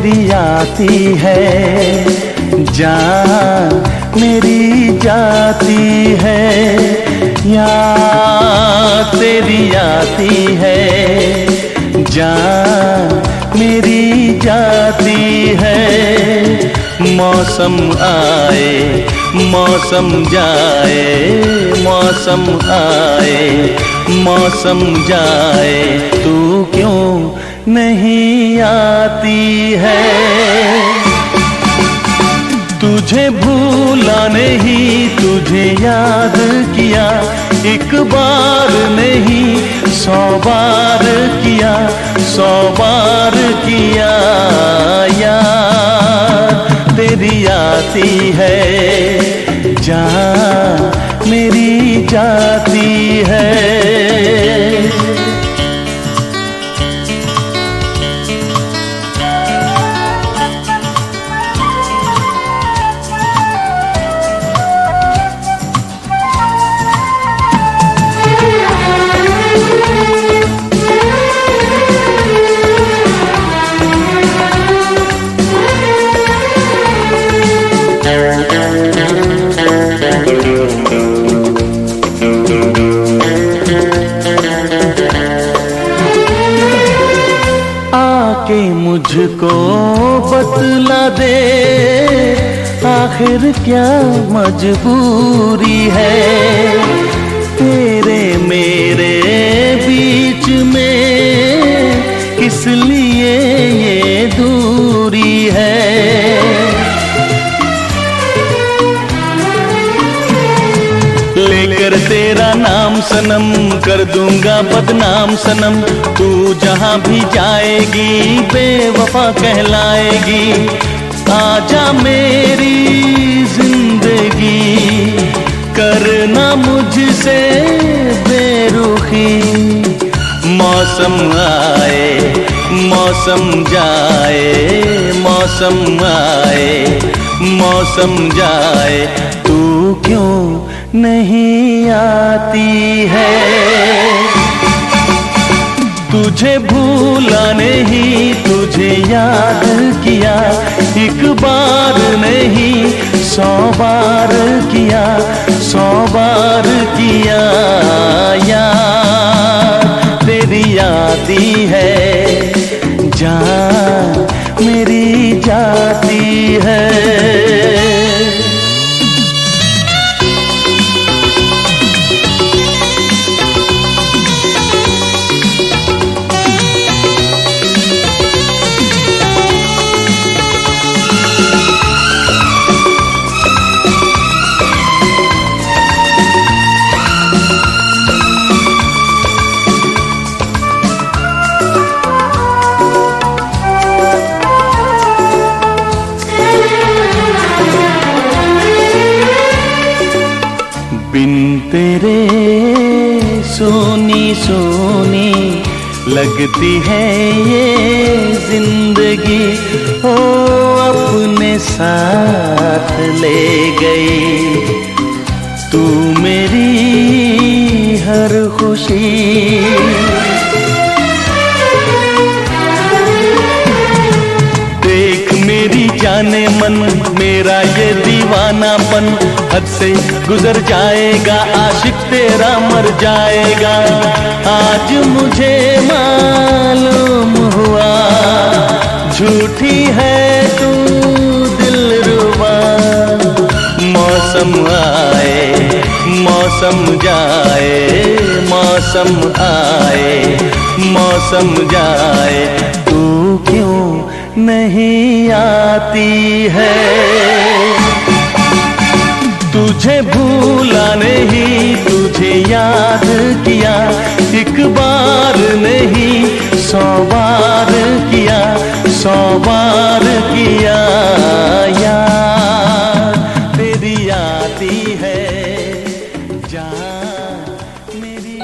तेरी आती है, जान मेरी जाती है, याद तेरी आती है, जान मेरी जाती है। मौसम आए मौसम जाए, मौसम आए मौसम जाए, तू क्यों नहीं आती है। तुझे भूला नहीं, तुझे याद किया, एक बार नहीं 100 बार किया, 100 बार किया। याद तेरी आती है, जान मेरी जाती है। आके मुझको बतला दे, आखिर क्या मजबूरी है तेरे मेरे बीच में, किस लिए ये दूरी है। लेकर तेरा नाम सनम, कर दूंगा बदनाम सनम, तू जहां भी जाएगी बेवफा कहलाएगी। आजा मेरी जिंदगी, करना मुझसे बेरुखी। मौसम आए मौसम जाए, मौसम आए मौसम जाए, तू क्यों नहीं आती है। तुझे भूला नहीं, तुझे याद किया, एक बार नहीं 100 बार किया, 100 बार किया। याद तेरी आती है, जान मेरी जाती है। बिन तेरे सोनी सोनी लगती है ये जिंदगी, ओ अपने साथ ले गई तू मेरी हर खुशी। देख मेरी जाने मन, मेरा ये दीवानापन हद से गुजर जाएगा, आशिक तेरा मर जाएगा। आज मुझे मालूम हुआ झूठी है तू दिलरुबा। मौसम आए मौसम जाए, मौसम आए मौसम जाए, तू क्यों नहीं आती है। तुझे भूला नहीं, तुझे याद किया, एक बार नहीं 100 बार किया, 100 बार किया। याद तेरी आती है, जान मेरी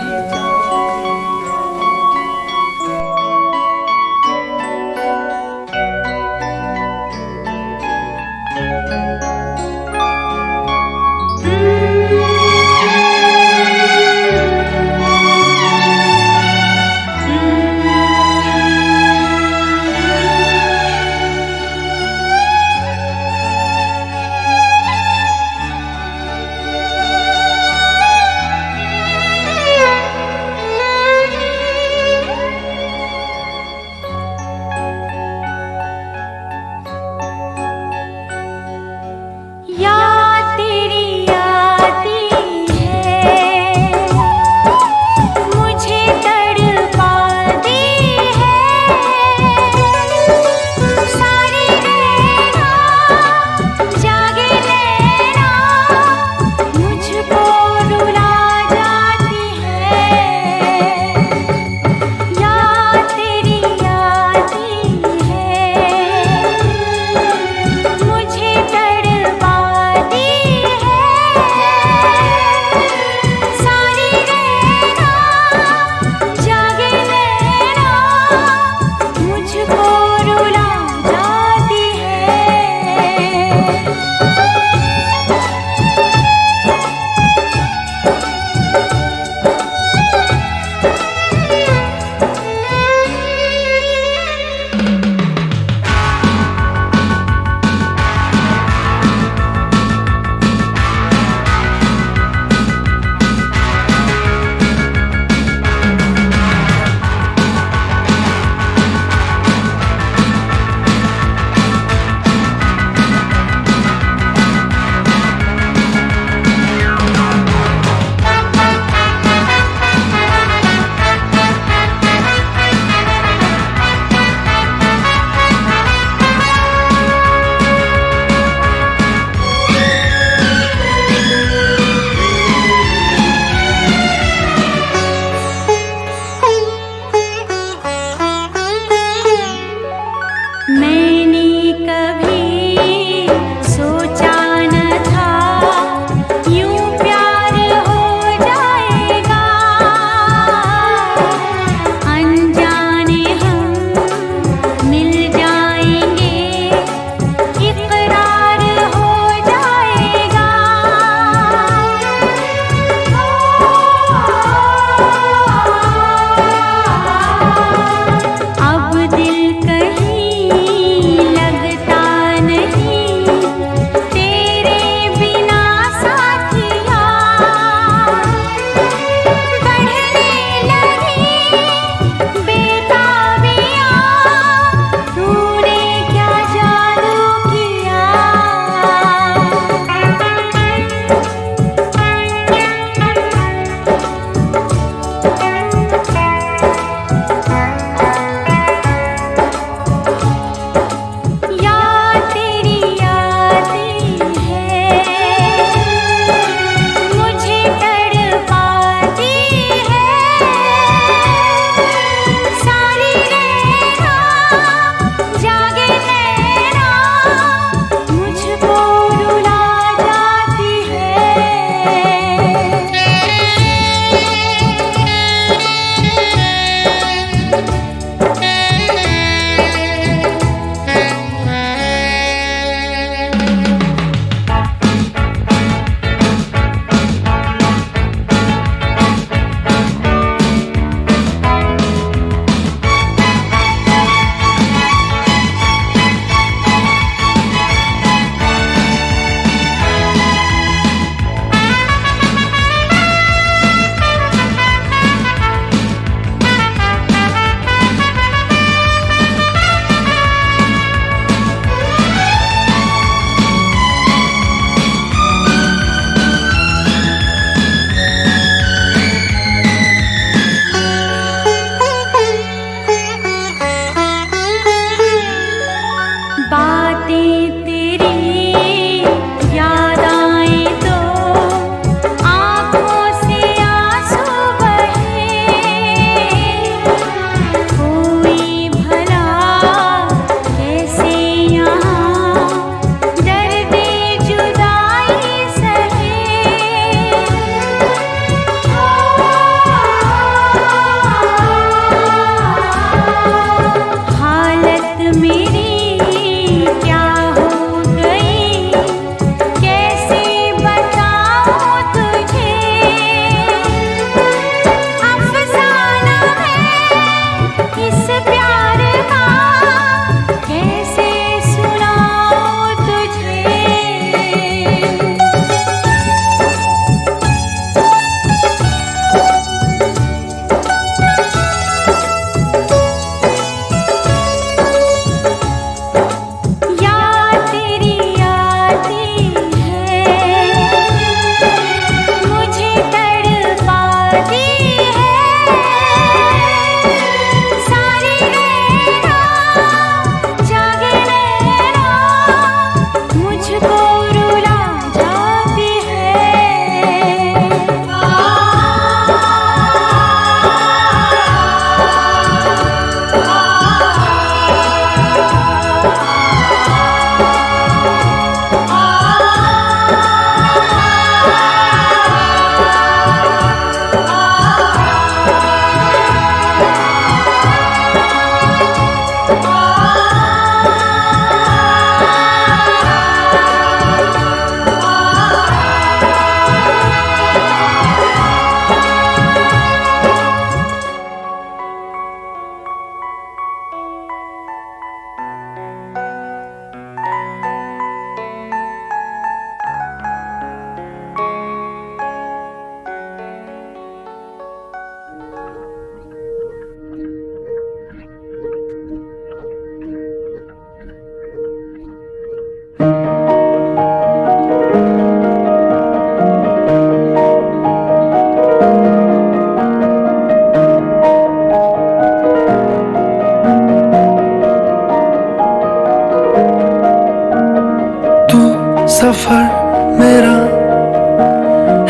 सफर मेरा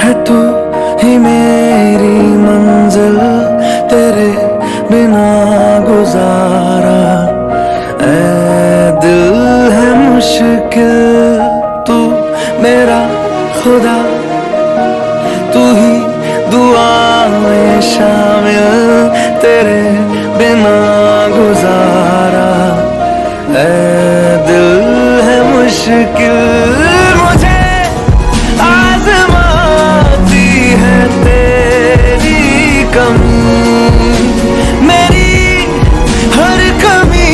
है तू ही मेरी मंजिल, तेरे बिना गुजारा ऐ दिल है मुश्किल। तू मेरा खुदा, तू ही दुआ में शामिल, तेरे बिना गुजारा ऐ दिल है मुश्किल। मुझे आज़माती है तेरी कमी, मेरी हर कमी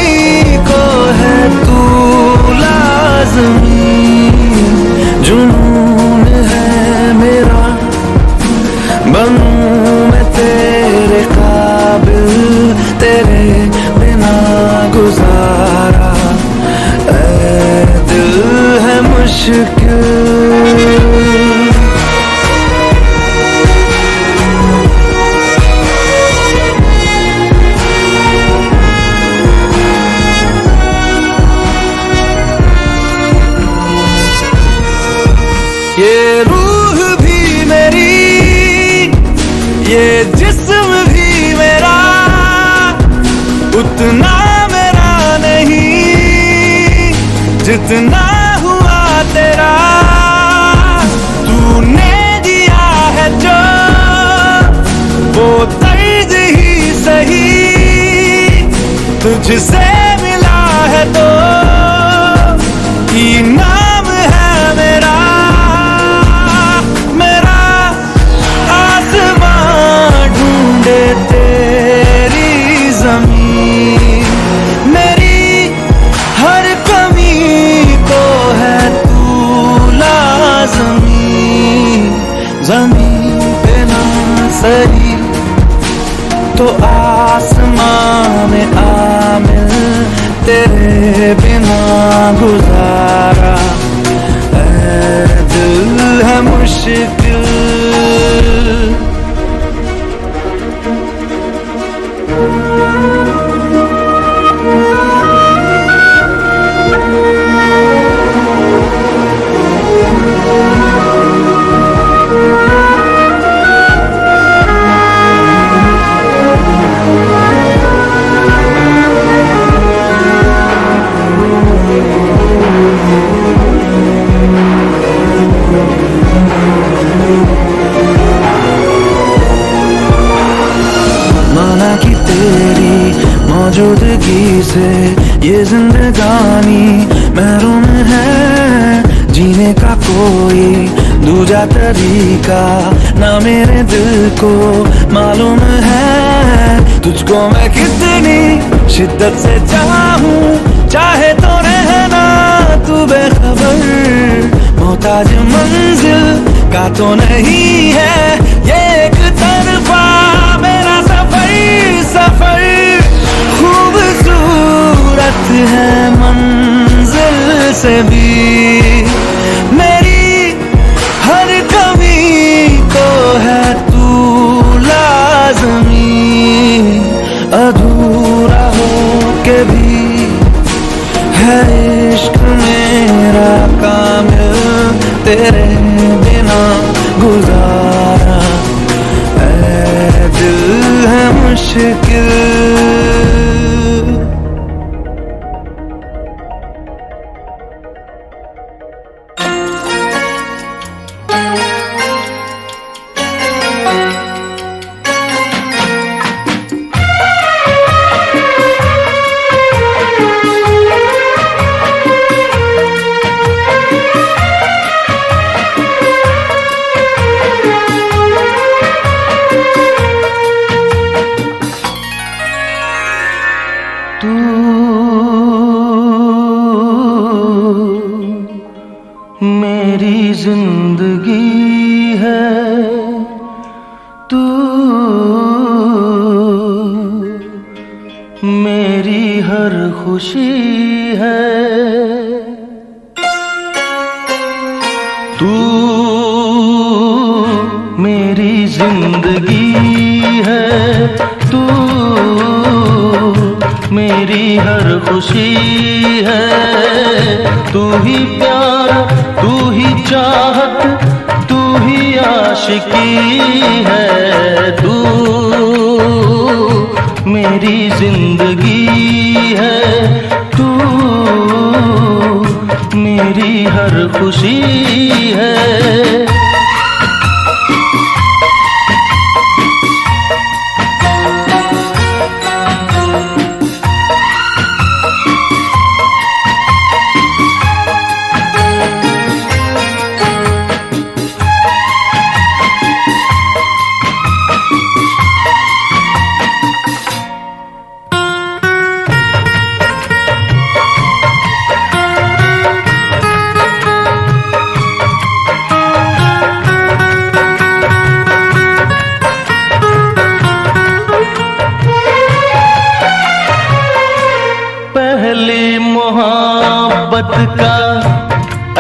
को है तू लाज़मी। जुनून है मेरा, बनूं मैं तेरे काबिल, तेरे बिना गुजारा ऐ दिल है मुश्किल। ये रूह भी मेरी, ये जिस्म भी मेरा, उतना मेरा नहीं जितना हुआ तेरा। तूने दिया है जो वो दर्द ही सही, तुझसे मिला है तो इनाम है मेरा। तेरी ज़मीन, मेरी हर कमी को है तू लाज़मी। ज़मीन पे ना सही तो आसमां में आमिल, तेरे बिना गुजारा ऐ दिल है मुश्किल। माना कि तेरी मौजूदगी से ये जिंदगानी महरूम है, जीने का कोई दूजा तरीका ना मेरे दिल को मालूम है। तुझको मैं कितनी शिद्दत से चाहूं, चाहे तो रहना तू बेखबर। मोहताज मंजिल का तो नहीं है ये एक तरफा मेरा सफर। सफर खूबसूरत है मंजिल से भी, मेरी हर कमी को है तू लाज़मी। अधूरा हो के भी है इश्क मेरा कामिल, तेरे बिना गुजारा ऐ दिल है मुश्किल। मेरी जिंदगी है तू, मेरी हर खुशी है तू, मेरी जिंदगी है तू, मेरी हर खुशी है तू, ही प्यार, तू ही चाहत, तू ही आशिकी है। तू मेरी जिंदगी है, तू मेरी हर खुशी है। पहली मोहब्बत का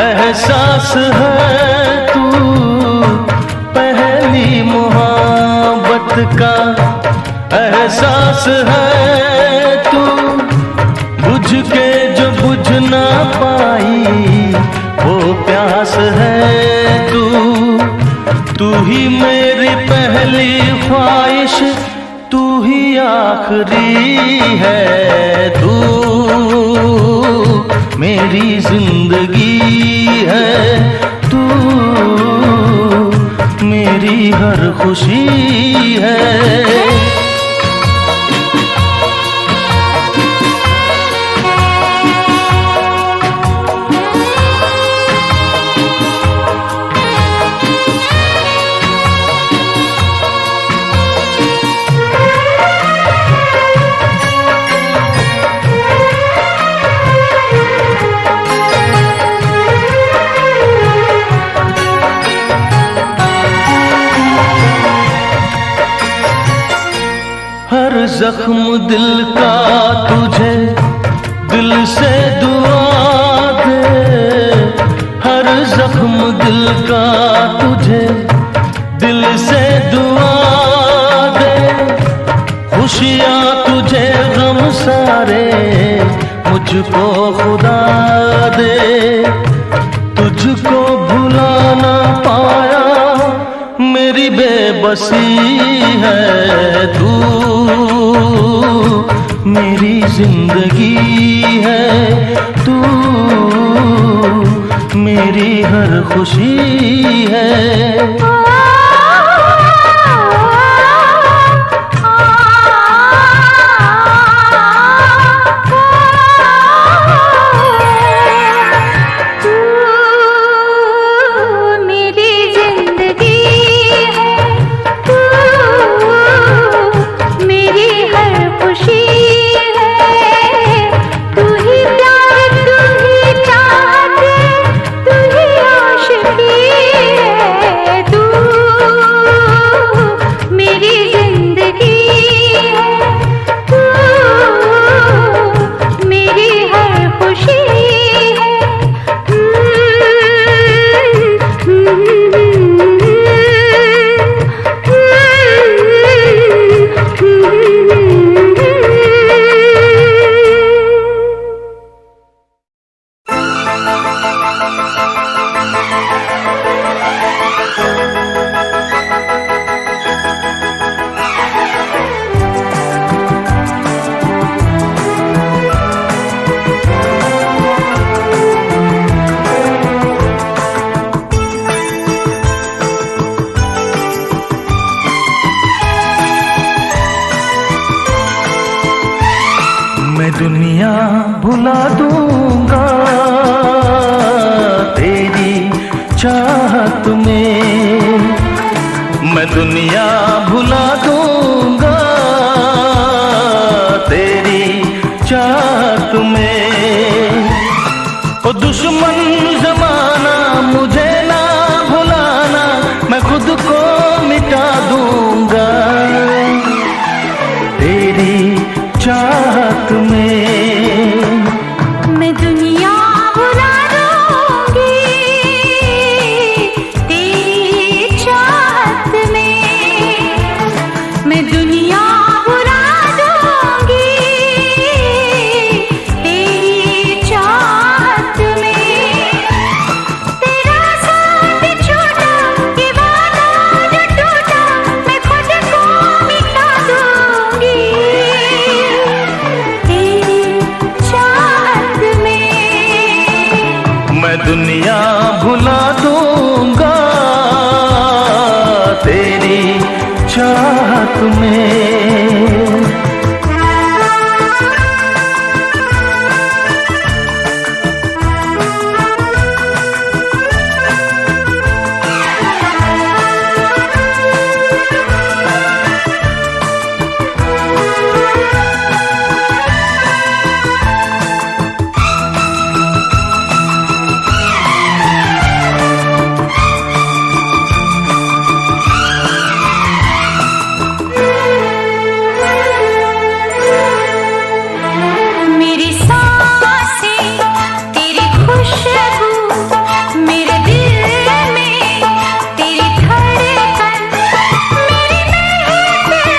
एहसास है तू, पहली मोहब्बत का एहसास है तू। बुझ के जो बुझ ना पाई वो प्यास है तू। तू ही मेरी पहली ख्वाहिश, तू ही आखिरी है। तू मेरी जिंदगी है, तू मेरी हर खुशी है। हर जख्म दिल का तुझे दिल से दुआ दे, हर जख्म दिल का तुझे दिल से दुआ दे। खुशियाँ तुझे गम सारे मुझको खुदा दे। तुझको भुला ना पाया मेरी बेबसी है। तू मेरी जिंदगी है, तू मेरी हर खुशी है। मैं दुनिया भुला दूंगा तेरी चाहत में, मैं दुनिया भुला दूंगा तेरी चाहत में। ओ दुश्मन जमाना मुझे ना भुलाना, मैं खुद को मिटा दूंगा तेरी चाहत में। मैं दुनिया भुला दूंगी तेरी चाहत में। दुनिया भुला दूंगा तेरी चाहत में। मेरी सांसें तेरी खुशबू, मेरे दिल में तेरी धड़कन, मेरी महफिल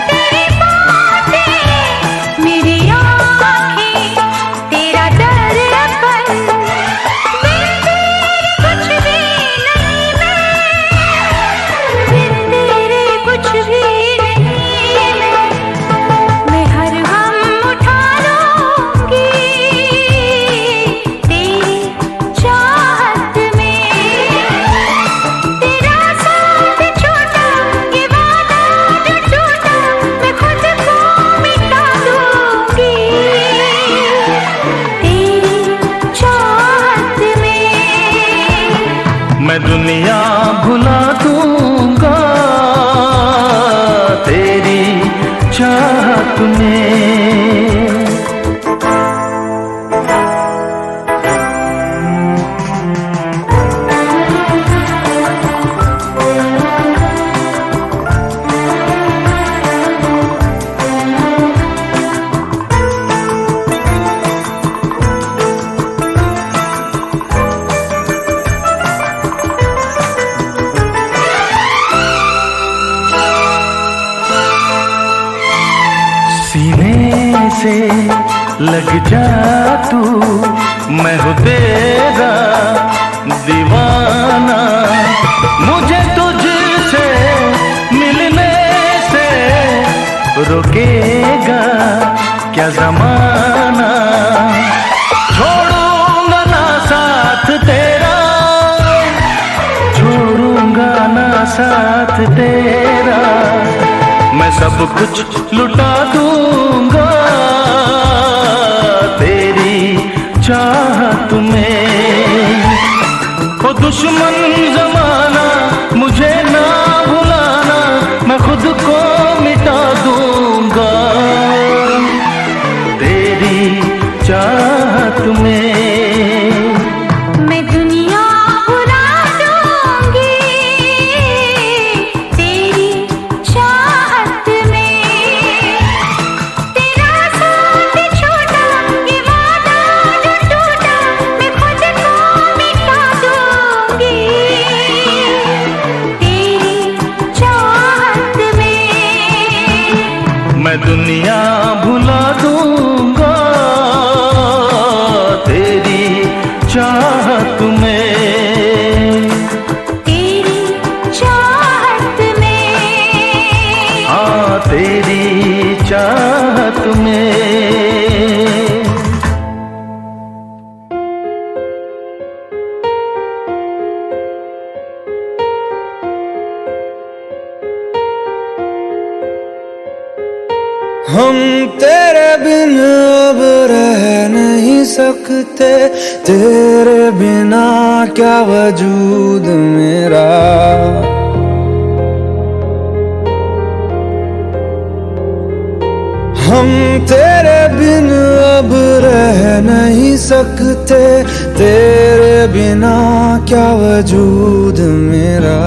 तेरी बातें, मेरी आँखें तेरा दर्पण। बिन तेरे कुछ भी नहीं बिन तेरे कुछ भी नहीं मैं हर गम उठा लूंगी तेरी चाहत में। तेरा साथ छोटा ये वादा जो टूटा, मैं खुद को मिटा दूंगी तेरी चाहत में। मैं दुनिया भुला दूंगा तेरी चाहत में। सीने से लग जा तू, मैं हूँ तेरा दीवाना। मुझे तुझसे मिलने से रोकेगा क्या जमाना। छोड़ूंगा ना साथ तेरा, छोड़ूंगा ना साथ तेरा। मैं सब कुछ लुटा दूंगा तेरी चाहत में। ओ दुश्मन जमाना मुझे ना भुलाना, मैं खुद को मिटा दूंगा तेरी चाहत में। मैं दुनिया भुला दूंगी तेरी चाहत में। तेरा साथ छोटा ये वादा जो टूटा, मैं खुद को मिटा दूंगी तेरी चाहत में। मैं दुनिया भुला दूंगा तेरी चाहत में। तेरी चाहत में। हाँ तेरी चाहत में। हम तेरे बिन अब रह नहीं सकते, तेरे बिना क्या वजूद मेरा। हम तेरे बिन अब रह नहीं सकते, तेरे बिना क्या वजूद मेरा।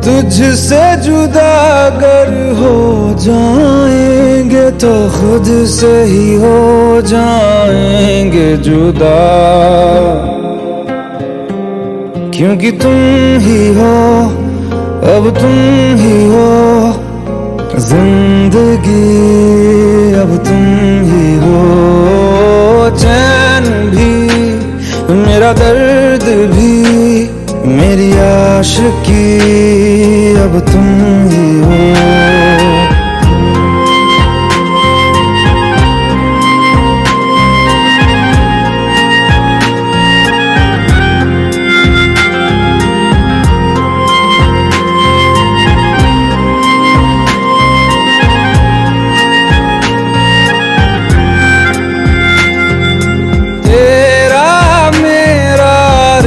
तुझसे जुदा अगर हो जाएंगे तो खुद से ही हो जाएंगे जुदा। क्योंकि तुम ही हो, अब तुम ही हो जिंदगी, अब तुम ही हो। चैन भी मेरा दर्द भी मेरी आशिकी, अब तुम ही हो।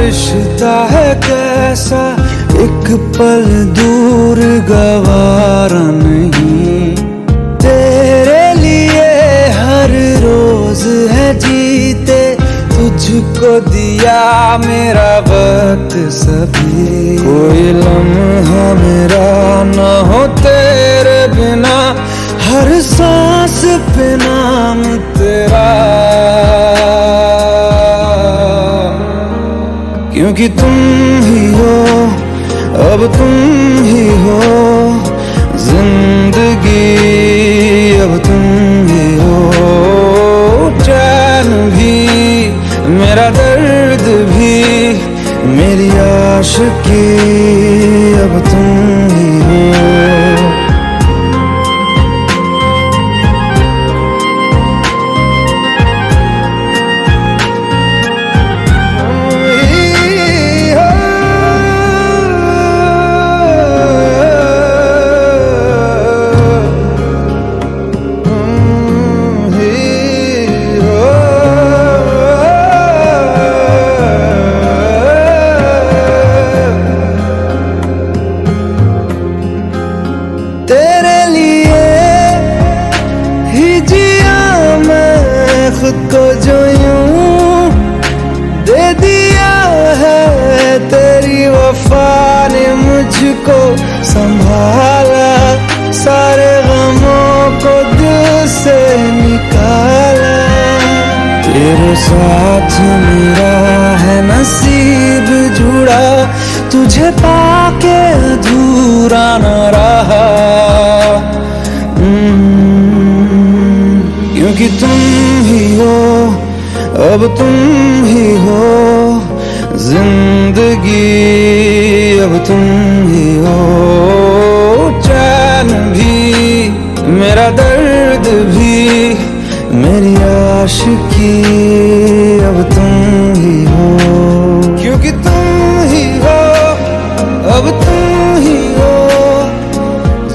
रिश्ता है कैसा, एक पल दूर गवारा नहीं। तेरे लिए हर रोज है जीते, तुझको दिया मेरा वक्त सभी। कोई लम्हा मेरा न हो तेरे बिना, हर सांस पे नाम तेरा। क्योंकि तुम ही हो, अब तुम ही हो जिंदगी, अब तुम ही हो। चैन भी, मेरा दर्द भी, मेरी आशिकी, अब तुम ही हो। तेरे लिए ही जिया मैं खुद को, जो यूं दे दिया है तेरी वफा ने मुझको संभाला। सारे गमों को दिल से निकाला, तेरे साथ मेरा है नसीब जुड़ा, तुझे पाके अधूरा न रहा। क्योंकि तुम ही हो, अब तुम ही हो जिंदगी, अब तुम ही हो। चैन भी, मेरा दर्द भी, मेरी आशिकी, अब तुम ही हो। क्योंकि तुम ही हो, अब तुम ही हो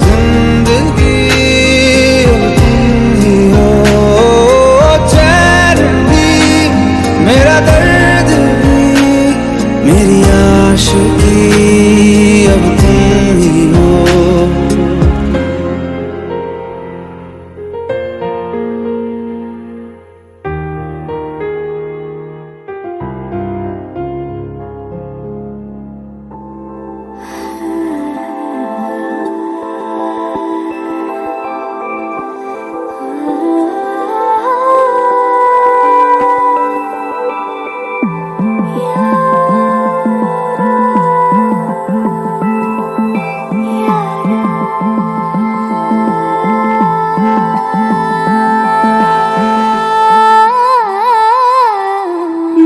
जिंदगी, अब तुम ही हो। चैन भी, मेरा दर्द भी, मेरी आशिकी, अब तुम ही हो।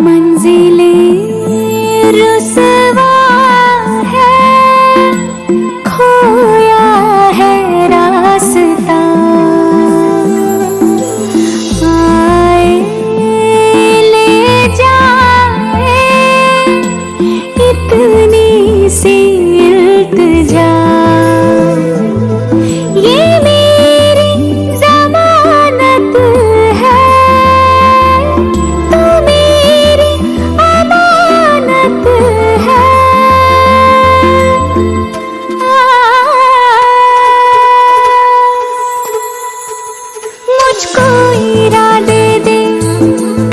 मंजिलें रुसवा है, खोया है रास्ता। आए ले जाए इतनी सी इल्तिजा, ये मेरी ज़मानत है, तू मेरी अमानत है। मुझको इरादे दे,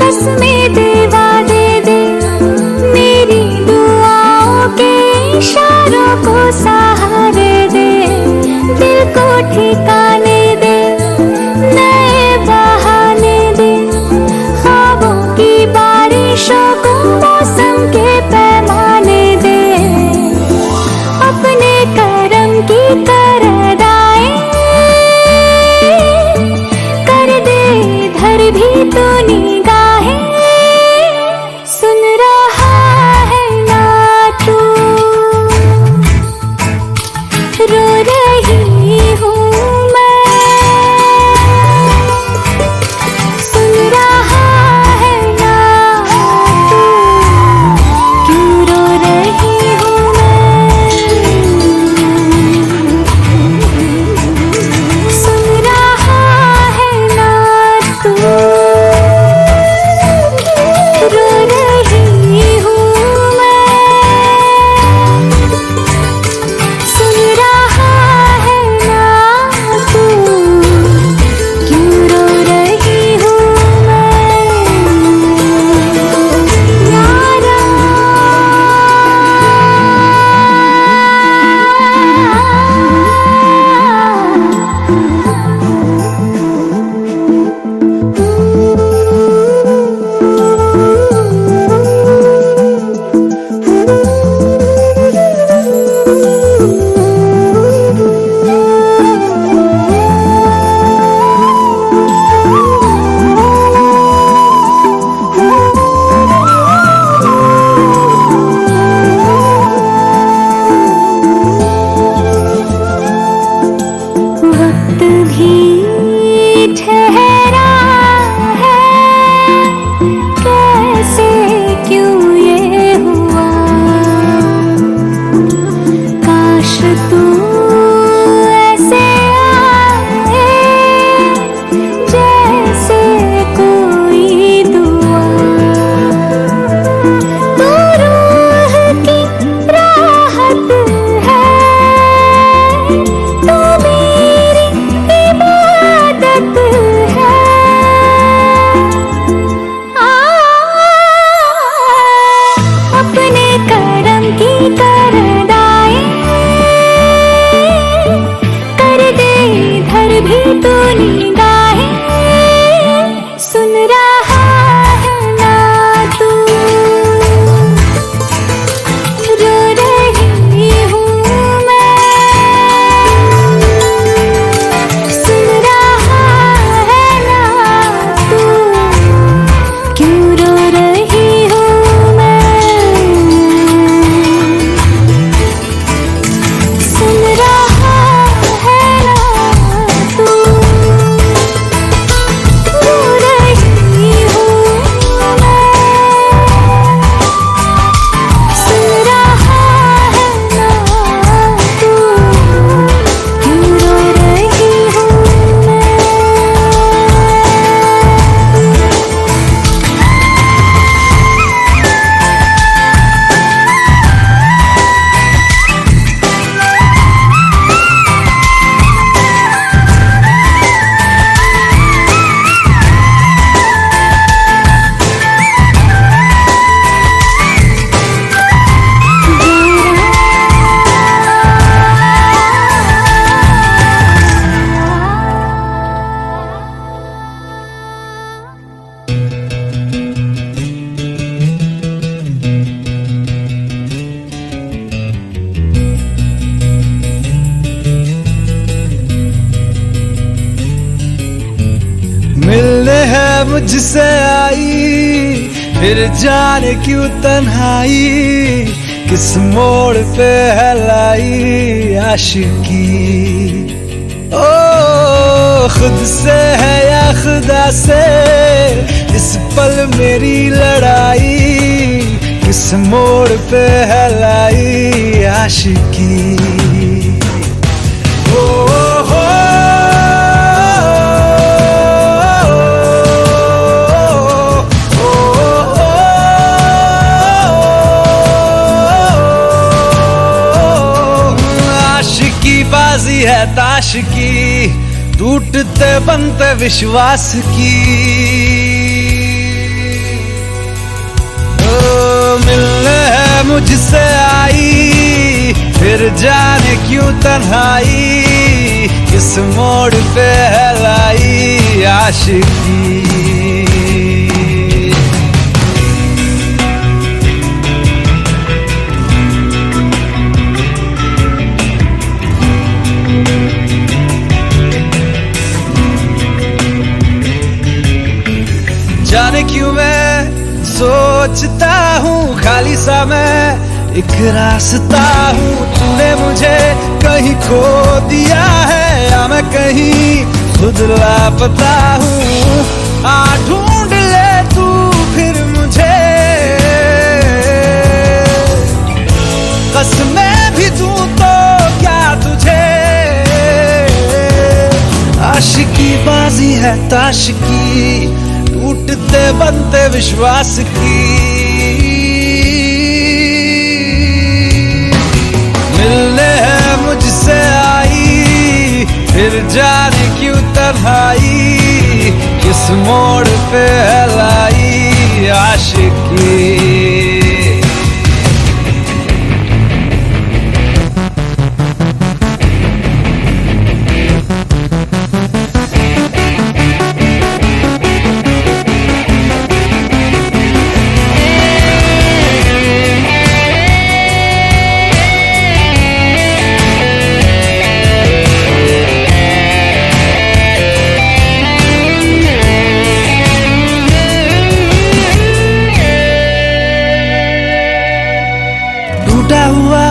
कसमें दे, वादे दे, मेरी दुआओं के इशारों को सहारे दे। दिल को ठिकाने दे, नए बहाने दे, ख्वाबों की बारिशों को मौसम के पैमाने दे। अपने करम की करदाए कर दे इधर भी तो निगाहें। सुन रहा है ना तू, रो रही हूँ मैं। सुन रहा है ना तू, क्यों रो तू ऐसे आए जैसे कोई दुआ। तू रूह की राहत है, तू मेरी इबादत है। अपने करम की करदाई कर दे इधर भी तू निगाहें। सुन रहा है ना तू, रो रही हूँ मैं। सुन रहा है ना तू, क्यों रो रही हूँ मैं। सुन रहा है ना तू, रो रही हूँ मैं। सुन रहा है ना तू, क्यों रो रही हूँ मैं। मिलने है मुझसे आई, फिर जाने क्यों तन्हाई, किस मोड़ पे है लाई आशिकी। ओ खुद से है या खुदा से, इस पल मेरी लड़ाई, किस मोड़ पे है लाई आशिकी। ओ हो बाजी है ताश की, टूटते बनते विश्वास की। ओ मिलने है मुझसे आई, फिर जाने क्यों तन्हाई, किस मोड़ पे है लाई आशिकी। जाने क्यों मैं सोचता हूँ खाली सा मैं एक रास्ता हूँ। तूने मुझे कहीं खो दिया है या मैं कहीं खुद लापता हूँ। आ ढूंढ ले तू फिर मुझे, कसमें भी दूँ तो क्या तुझे। आशिकी बाजी है ताश की, टूटते बनते विश्वास की। मिलने है मुझसे आई, फिर जाने क्यों तन्हाई, किस मोड़ पे है लाई आशिकी। टूटा हुआ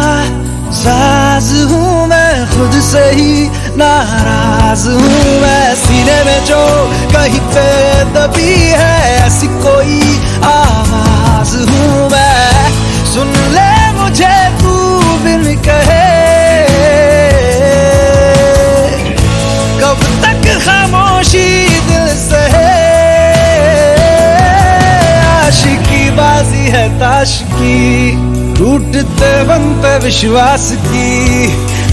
साज हूँ मैं, खुद से ही नाराज हूँ मैं। सीने में जो कहीं पे दबी है ऐसी कोई आवाज हूँ मैं। सुन ले मुझे तू बिन कहे, आशिकी, टूटते बनते विश्वास की,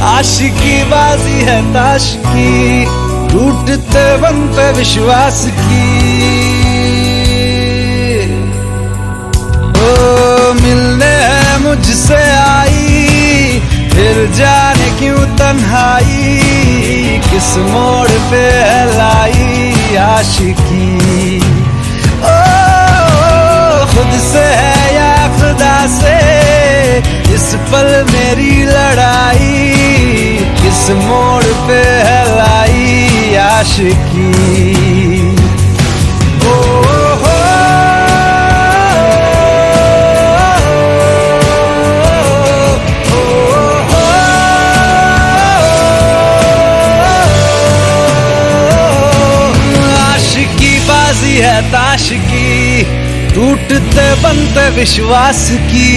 आशिकी बाजी है ताश की, टूटते बनते विश्वास की। ओ मिलने है मुझसे आई, फिर जाने क्यों तन्हाई, किस मोड़ पे है लाई आशिकी। ओ खुद से है या खुदा से, इस पल मेरी लड़ाई, किस मोड़ पे है लाई आशिकी। ओ हो आशिकी बाजी है ताश की, टूटते बनते विश्वास की।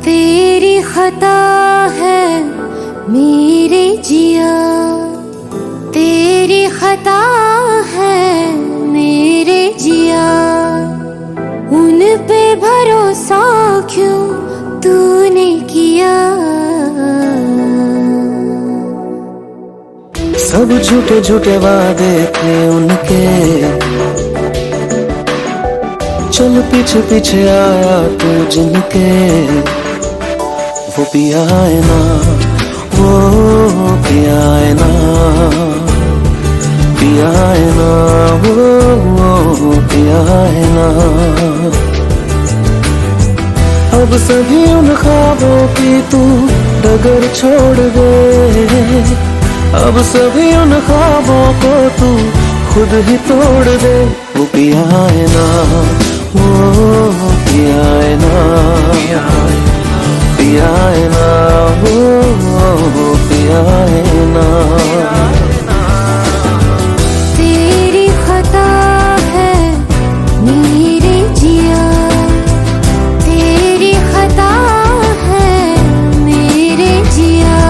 तेरी खता है मेरे जिया, तेरी खता है मेरे जिया, उन पे भरोसा क्यों तूने किया। सब झूठे झूठे वादे थे उनके, चल पीछे पीछे आया तू जिनके, वो पिया है ना, वो पिया है ना, पिया है ना, वो पिया है ना। अब सभी उन ख्वाबों की तू डगर छोड़ गए, अब सभी उन ख्वाबों को तू खुद ही तोड़ दे। वो पिया है ना, वो पिया है ना, पिया है ना, वो पिया है ना। तेरी खता है मेरे जिया, तेरी खता है मेरे जिया।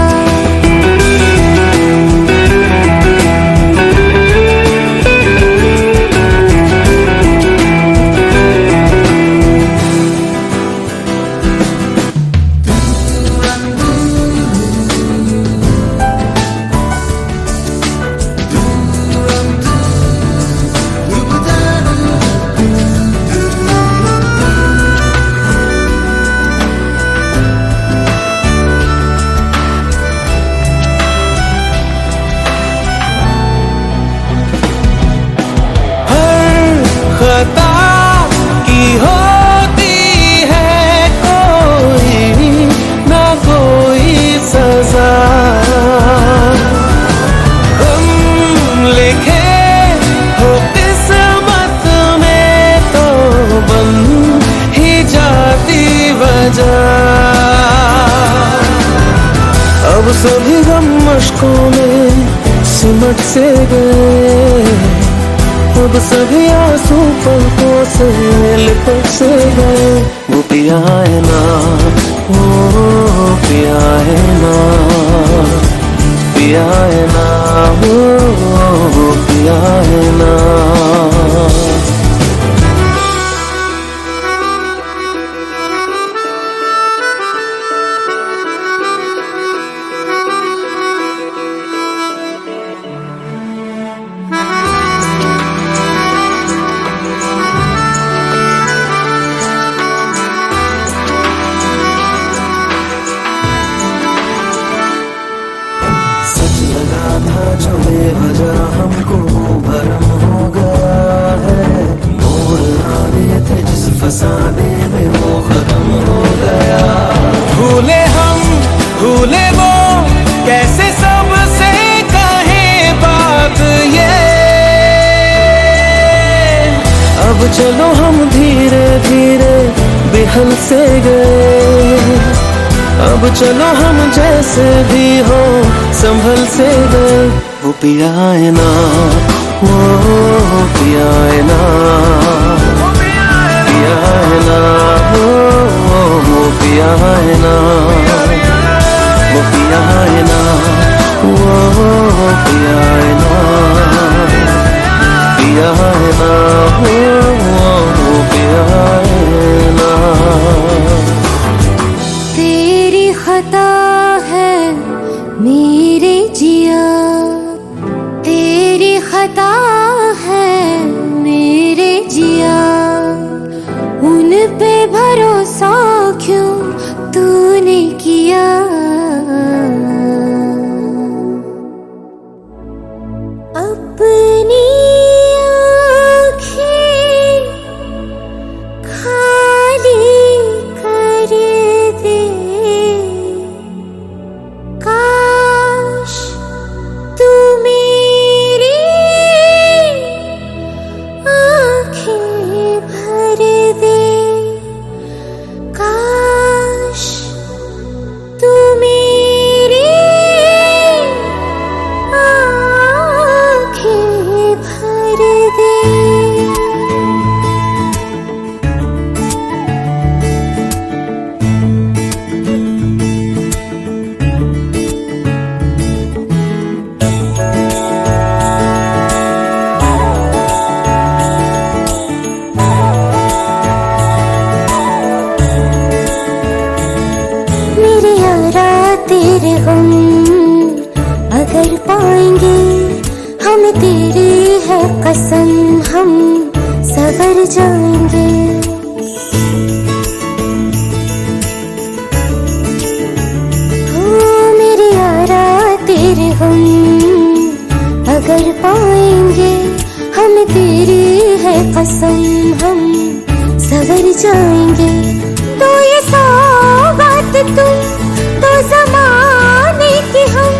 खता की होती है कोई ना कोई सजा, हम लिखे हो किस्मत में तो बन ही जाती वजह। अब सभी गम मुश्कों में सिमट से गए, अब सभी आंसू पलकों से लिपट से गए। वो पिया है ना, वो पिया है ना, पिया है ना, वो पिया है ना। बेवजह हमको भरम हो गया है। मोड़ आने थे जिस फसाने में वो खत्म हो गया। भूले हम भूले वो कैसे सबसे कहे बात ये। अब चलो हम धीरे धीरे बिहल से गए। अब चलो हम जैसे भी हो संभल से गए। वो पिया है ना, वो पिया है ना, पिया है ना, वो पिया है ना, वो पिया है ना, वो पिया है ना, पिया है ना, वो पिया है ना। तेरी खता है मेरे जिया, तेरी खता है मेरे जिया। उन पे भरोसा क्यों तूने किया। अपनी आँखें खाली कर दे, काश तू मेरी आँखें भर दे, काश तू मेरी आँखें भर दे। मेरे यारा तेरे गम अगर पाएंगे, हम तेरी है कसम हम सवर जाएंगे। हो मेरे यारा तेरे गम अगर पाएंगे, हम तेरी है कसम हम सवर जाएंगे। तो ये सौगात तुम तो ज़माने की हम,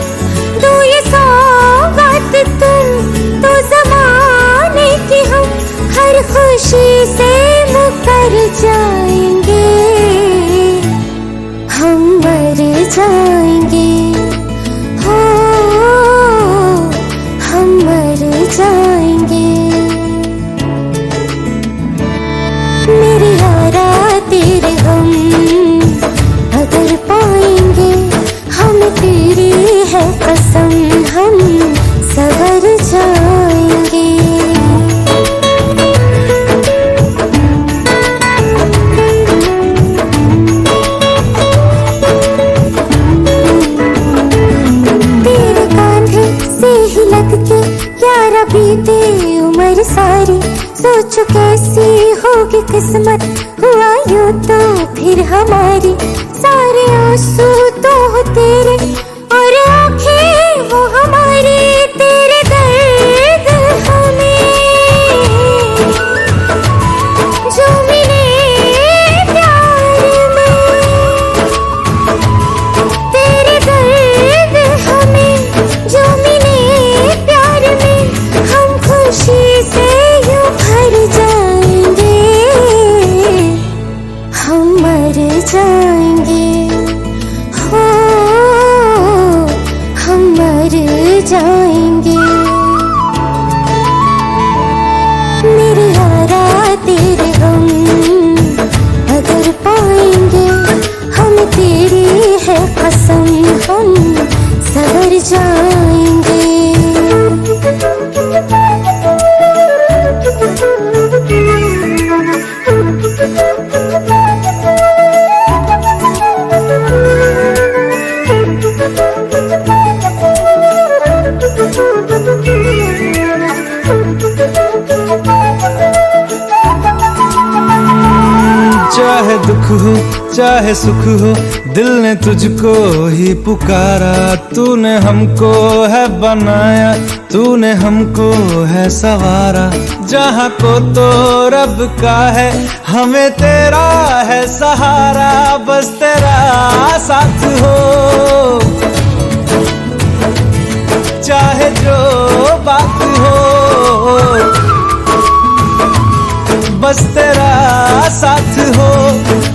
तो ये सौगात तुम तो ज़माने की हम। हर खुशी से मुकर जाएंगे, हम मर जाएंगे। हो हम मर जाएंगे। मेरे यारा तेरे गम अगर पाएंगे, हम तेरी है कसम हम सवर जाएंगे। तेरे कांधे से ही लग के यारा बीते उम्र सारी। सोचो कैसी होगी किस्मत, हुआ यूं तो फिर हमारी। सारे आंसू तो हो तेरे और आंखें वो हमारी। तेरे दर्द हमें जो मिले प्यार में, तेरे दर्द हमें जो मिले प्यार में। हम खुशी से यूं भर जाएंगे, हम मर जाएंगे। हो हम मर जाएंगे। मेरे यारा तेरे गम अगर पाएंगे, हम तेरी है कसम हम सवर जाएंगे। चाहे दुख हो चाहे सुख हो दिल ने तुझको ही पुकारा। तूने हमको है बनाया, तूने हमको है सवारा। जहाँ को तो रब का है, हमें तेरा है सहारा। बस तेरा साथ हो, चाहे जो बात हो। बस तेरा साथ हो,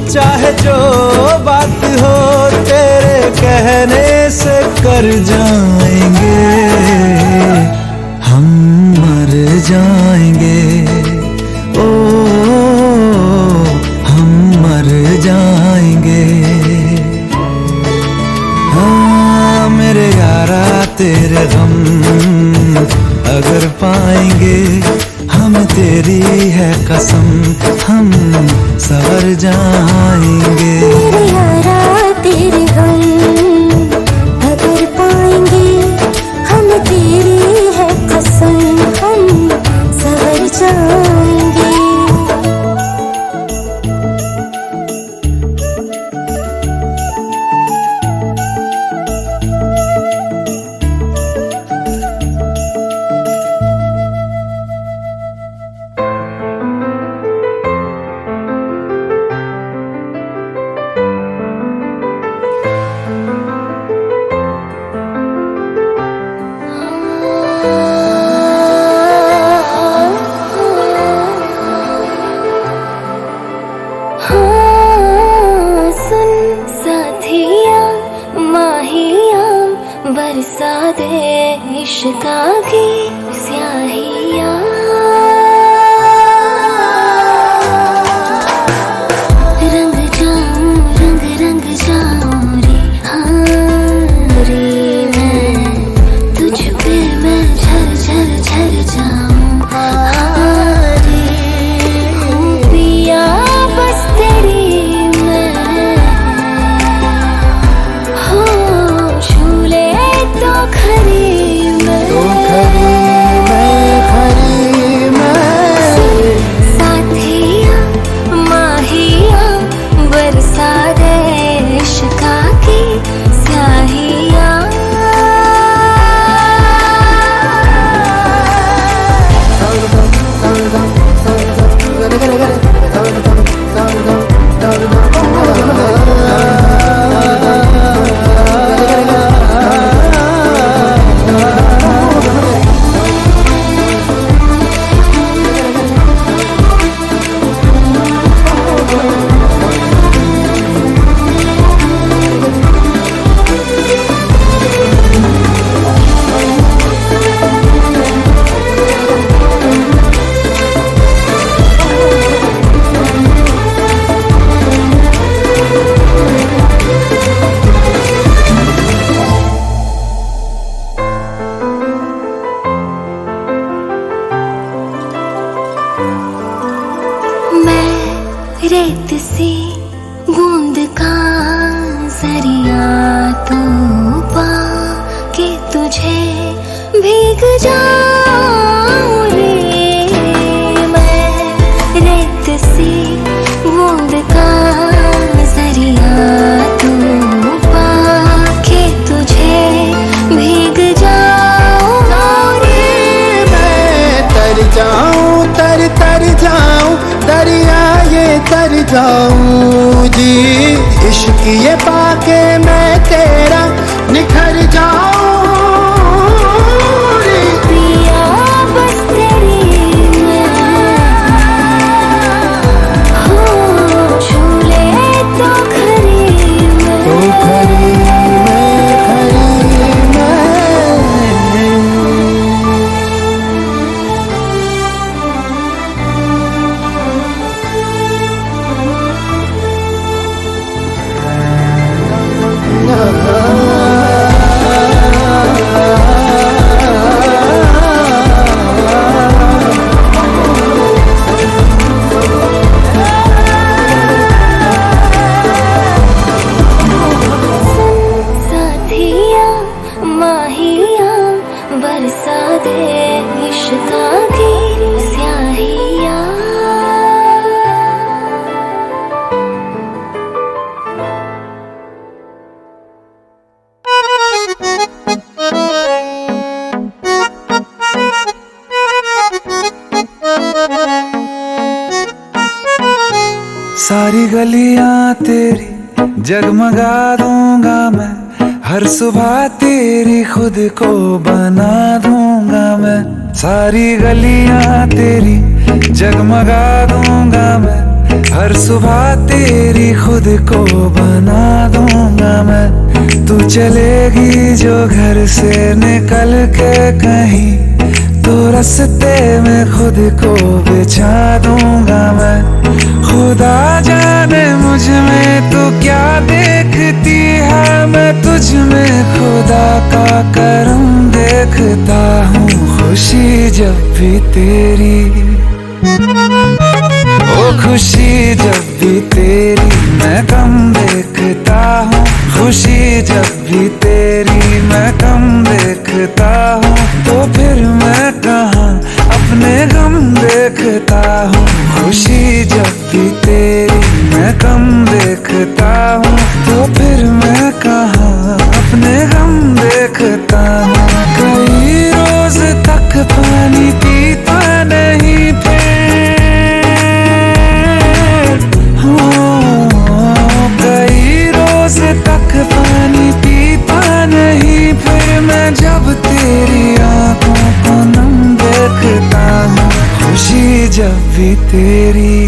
चाहे जो बात हो। तेरे कहने से कर जाएंगे, हम मर जाएंगे। ओ हम मर जाएंगे। हाँ मेरे यारा तेरे गम अगर पाएंगे, हम तेरी है कसम, हम सवर जाएंगे। मेरे यारा तेरे गम अगर पाएंगे, हम तेरी है कसम, हम सवर जाएंगे। बरसा दे इश्क़ की स्याहियाँ। रंग जाऊं रंग रंग जाऊं रे, हाँ रे मैं तुझ पे मैं झर झर झर जाऊं। हाँ रे हूँ पिया बस तेरी मैं, हो झूले तो खरी मैं, तो खरी मैं साथिया माहिया बरसा दे इश्क़ की स्याहियाँ। रेत सी बूंद का जरिया तू पा के तुझे भीग जाऊं रे। मैं रेत सी बूंद का जरिया तू पा के तुझे भीग जाऊं रे। मैं तर जाऊं तर जाऊं दरिया ये तर जाऊं जी। इश्क़ ये पाके मैं तेरा निखर जाऊं रे। पिया बस तेरी मैं, हो झूले तो खरी मैं, तो खरी मैं सारी गलियां तेरी जगमगा दूंगा मैं, हर सुबह तेरी खुद को बना दूंगा मैं। सारी गलियां तेरी जगमगा दूंगा मैं, हर सुबह तेरी खुद को बना दूंगा मैं। तू चलेगी जो घर से निकल के कहीं, तो रास्ते में खुद को बिछा दूंगा मैं। खुदा जाने मुझ में तू क्या देखती है, मैं तुझ में खुदा का करम देखता हूँ। खुशी जब भी तेरी, ओ खुशी जब भी तेरी मैं कम देखता हूँ। खुशी जब भी तेरी मैं कम देखता हूँ, तो फिर मैं कहाँ अपने गम देखता हूँ। खुशी जब भी तेरी मैं कम देखता हूँ, तो फिर मैं कहाँ अपने गम देखता हूँ। कई रोज तक पानी पीता नहीं फिर, कई रोज तक पानी पीता नहीं फिर, मैं जब तेरी आंखों को नम देखता हूँ। खुशी जब भी तेरी।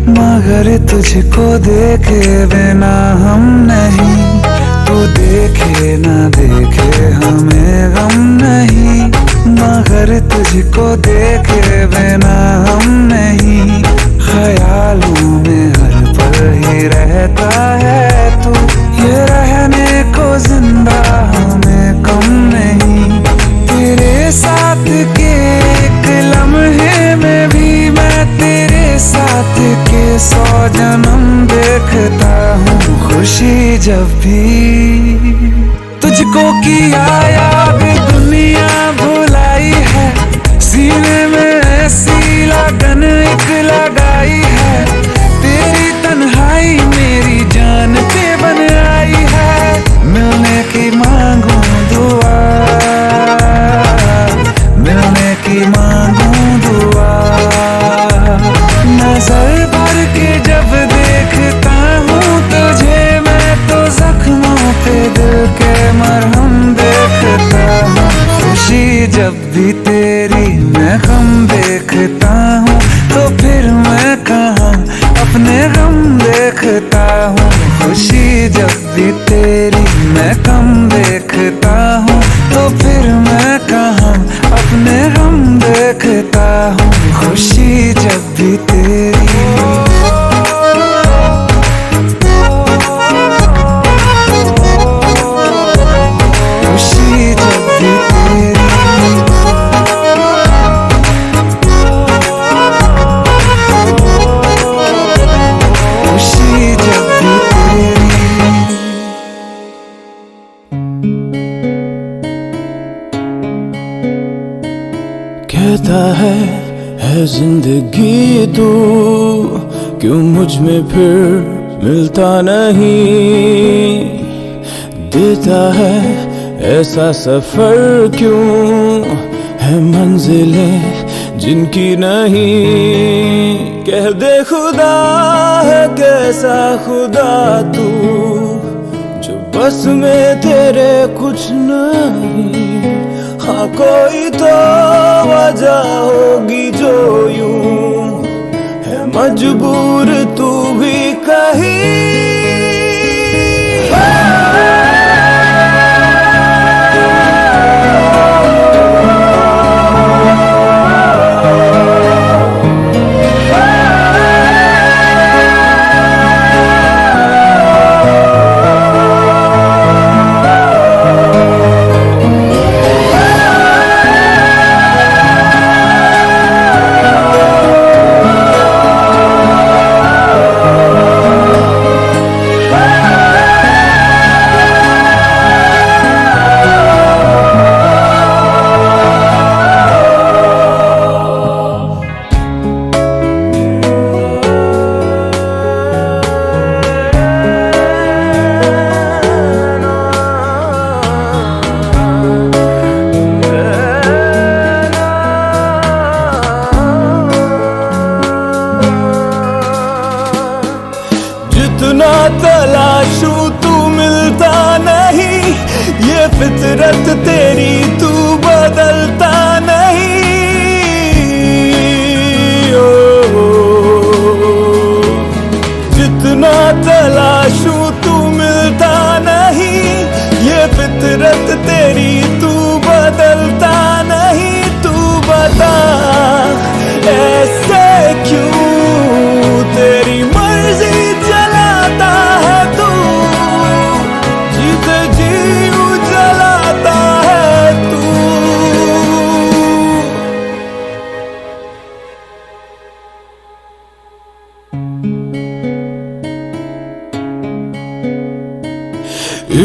मगर तुझको देखे बिना हम नहीं, तू देखे ना देखे हमें गम नहीं। मगर तुझको देखे बिना हम नहीं, ख्यालों में हर पल ही रहता है तू। ये रहने को जिंदा हमें कम नहीं, तेरे साथ के एक लम्हे में भी मैं तेरे साथ के 100 जन्म देखता हूँ। खुशी जब भी तुझको किया याद दुनिया भुलाई है, सीने में ऐसी लगन एक लगाई है। तेरी तन्हाई मेरी जान पे बन आई है, मिलने की मांगू दुआ, मिलने की मांगू दुआ। नजर भर के जब देखता हूँ तुझे, मैं तो जख्मों पे दिल के मरहम देखता हूँ। खुशी जब भी तेरी मैं गम देखता हूँ, तो फिर मैं कहाँ अपने गम देखता हूँ। खुशी जब भी तेरी मैं कम देखता हूँ, तो फिर मैं कहाँ अपने गम देखता हूँ। खुशी जब भी तेरी। खुशी जब भी तेरी। खुशी जब भी तेरी। कहता है जिंदगी तू, क्यों मुझ में फिर मिलता नहीं। देता है ऐसा सफर, क्यों है मंजिलें जिनकी नहीं। कह दे खुदा है कैसा खुदा तू, जो बस में तेरे कुछ नहीं। हाँ कोई तो वजह होगी जो यूं है मजबूर तू भी कहीं।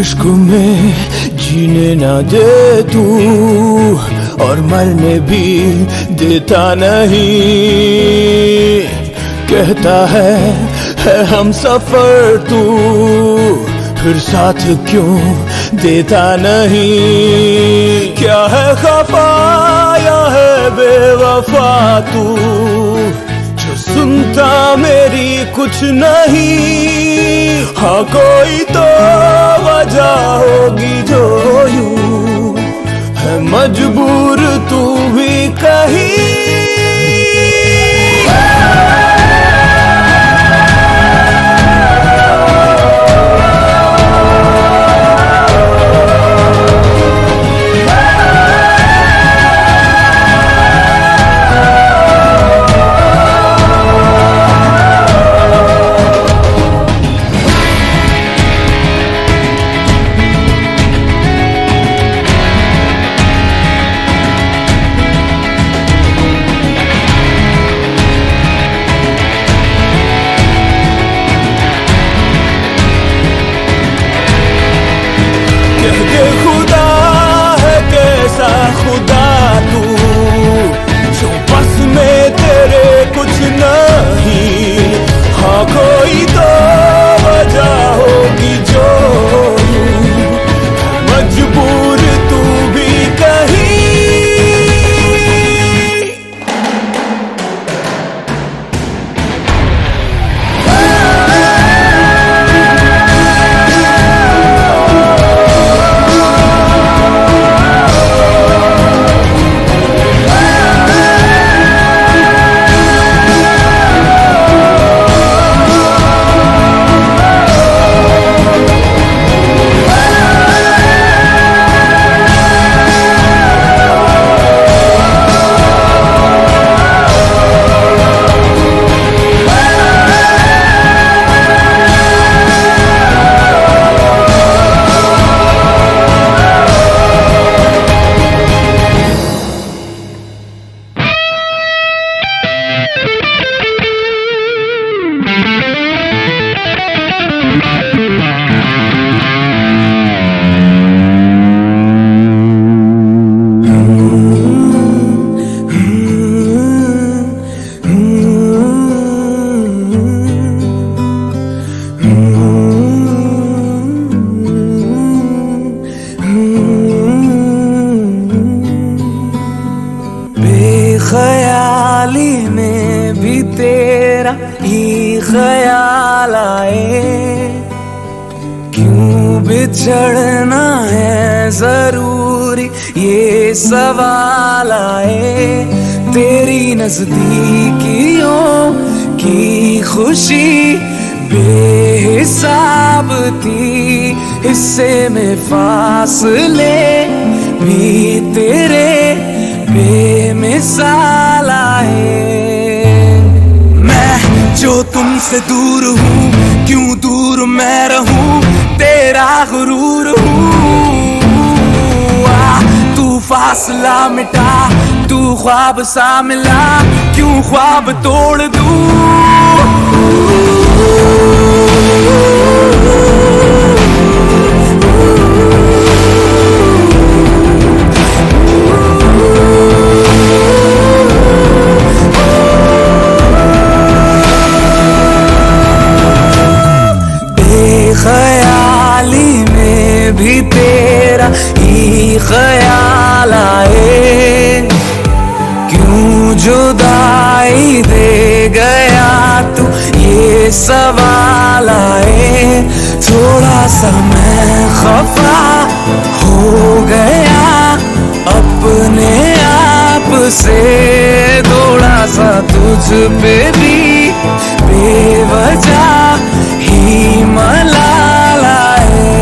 इश्क में जीने ना दे तू और मरने भी देता नहीं। कहता है हम सफर तू, फिर साथ क्यों देता नहीं। क्या है खफा या है बेवफा तू, जो सुनता मेरी कुछ नहीं। हाँ कोई तो वजह होगी जो यूं है मजबूर तू भी कहीं। खुदा तू जो बस में तेरे कुछ नहीं। हाँ कोई तो वजह होगी जो मजबूर तू भी कहीं। ख्याली में भी तेरा ही ख्याल आए। क्यों बिछड़ना है जरूरी ये सवाल आए। तेरी नजदीकियों की खुशी बेहिसाब थी, हिस्से में फासले भी तेरे बेमिसाल आए। मैं जो तुमसे दूर हूँ, क्यों दूर मैं रहूं, तेरा गुरूर हूँ। तू फासला मिटा, तू ख्वाब सा मिला, क्यों ख्वाब तोड़ दूं। ख्याली में भी तेरा ही ख्याल आए। क्यों जुदाई दे गया तू ये सवाल आए। थोड़ा सा मैं खफा हो गया अपने आप से, थोड़ा सा तुझ पे भी बेवजह ही मलाल आए।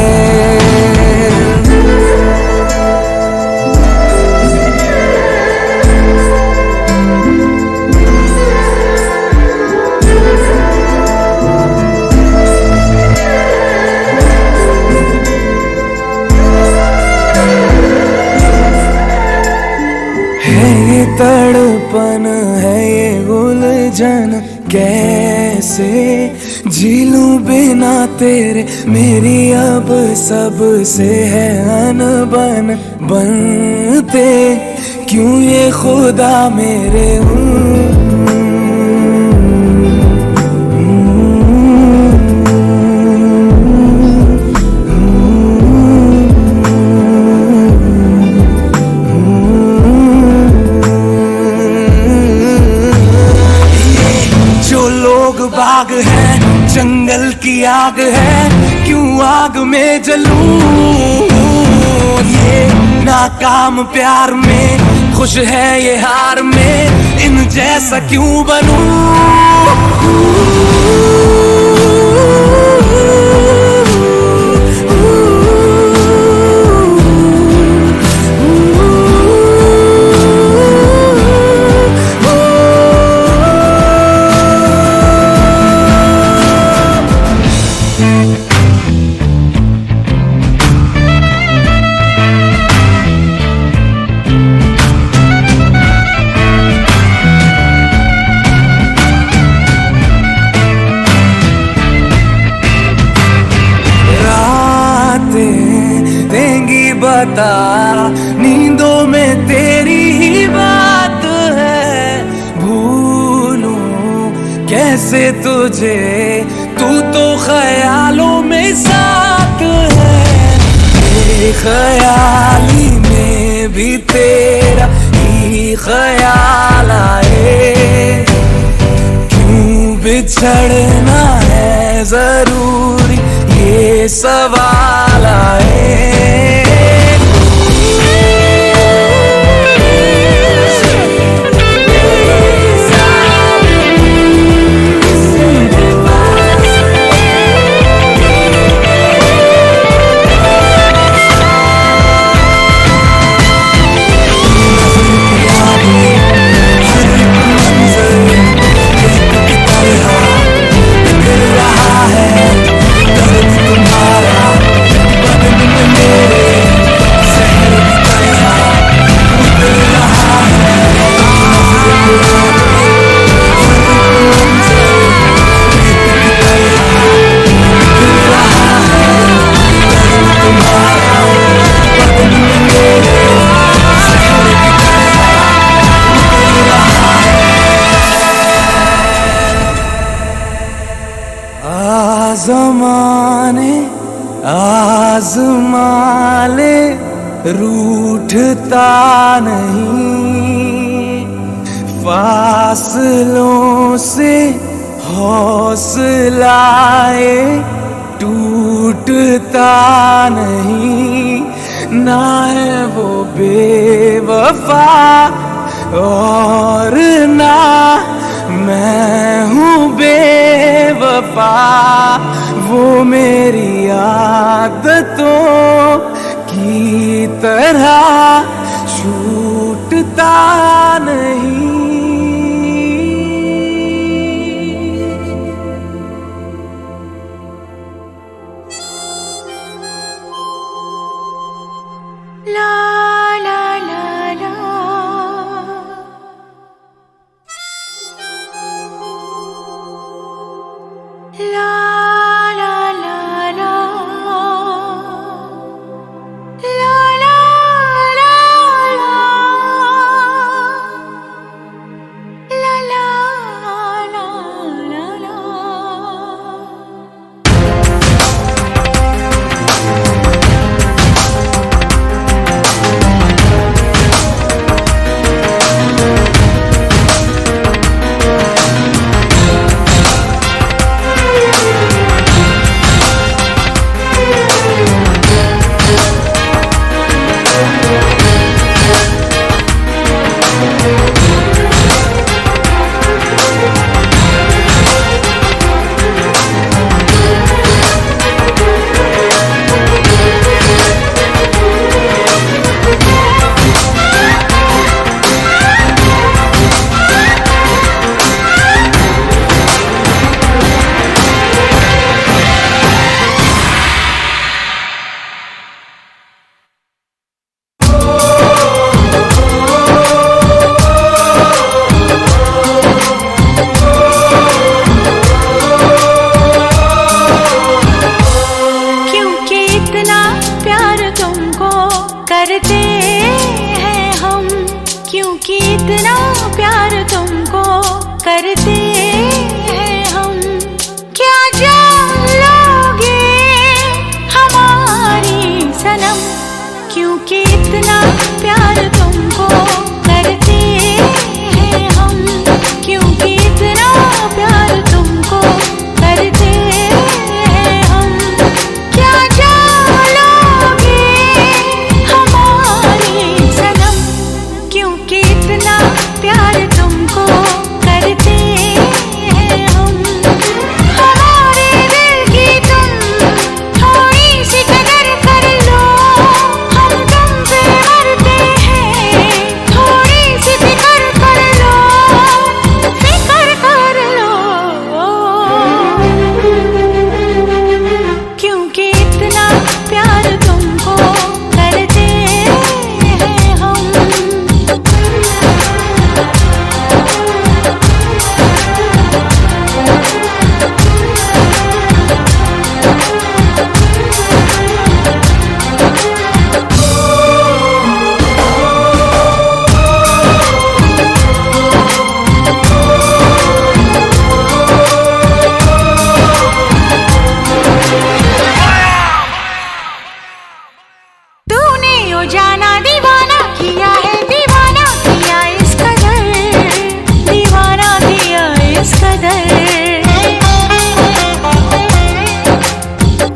है ये तड़पन, है ये उलझन, कैसे जी लूं बिना तेरे, मेरी अब सबसे है अनबन बनते, क्यों ये खुदा मेरे बाग है, जंगल की आग है, क्यों आग में जलूं? ये नाकाम प्यार में खुश है ये हार में, इन जैसा क्यों बनूं? बता नींदों में तेरी ही बात है, भूलूं कैसे तुझे, तू तो ख्यालों में साथ है, ख्याली में भी तेरा ही ख्याल आए, क्यों बिछड़ना है जरूरी ये सवाल आए। ज़माने आज़मा ले, रूठता नहीं, फासलों से हौसलाए टूटता नहीं, ना है वो बेवफा और ना मैं हूँ बेवफा, वो मेरी आदतों की तरह छूटता नहीं। ला ला ला ला, ला ला ला ला, ला ला ला ला, क्योंकि इतना प्यार तुमको करते हैं हम। क्या जान लोगे हमारी सनम, क्योंकि इतना प्यार तुमको करते हैं हम, क्योंकि इतना प्यार तुमको करते हैं हम। क्या जान लोगे हमारी सनम, क्योंकि इतना प्यार तुमको करते हैं हम। हमारे दिल की तुम थोड़ी सी कदर कर लो, हम तुम पे मरते हैं, थोड़ी सी फिक्र कर लो, फिक्र कर लो, क्योंकि इतना प्यार तुमको करते हैं हम। तूने यो जाना दीवाना किया है, दीवाना किया इस कदर, दीवाना किया इस कदर।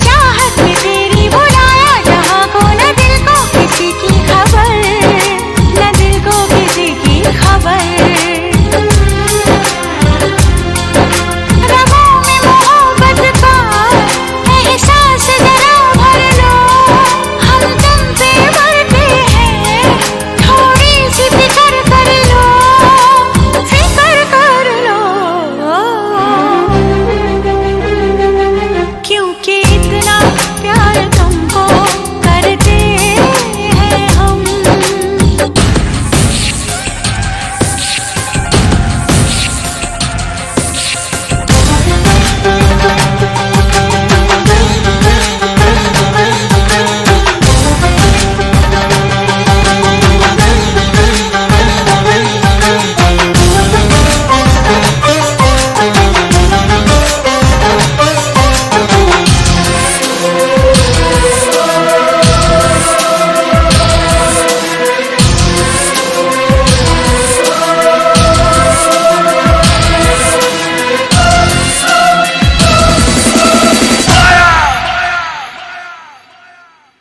चाहत में तेरी बुलाया जहाँ को, न दिल को किसी की खबर, न दिल को किसी की खबर। रगों में मोहब्बत का एहसास जरा भर लो, हम तुम पे मरते हैं, थोड़ी सी फिक्र कर लो, फिक्र कर लो, क्योंकि इतना प्यार तुमको करते हैं हम।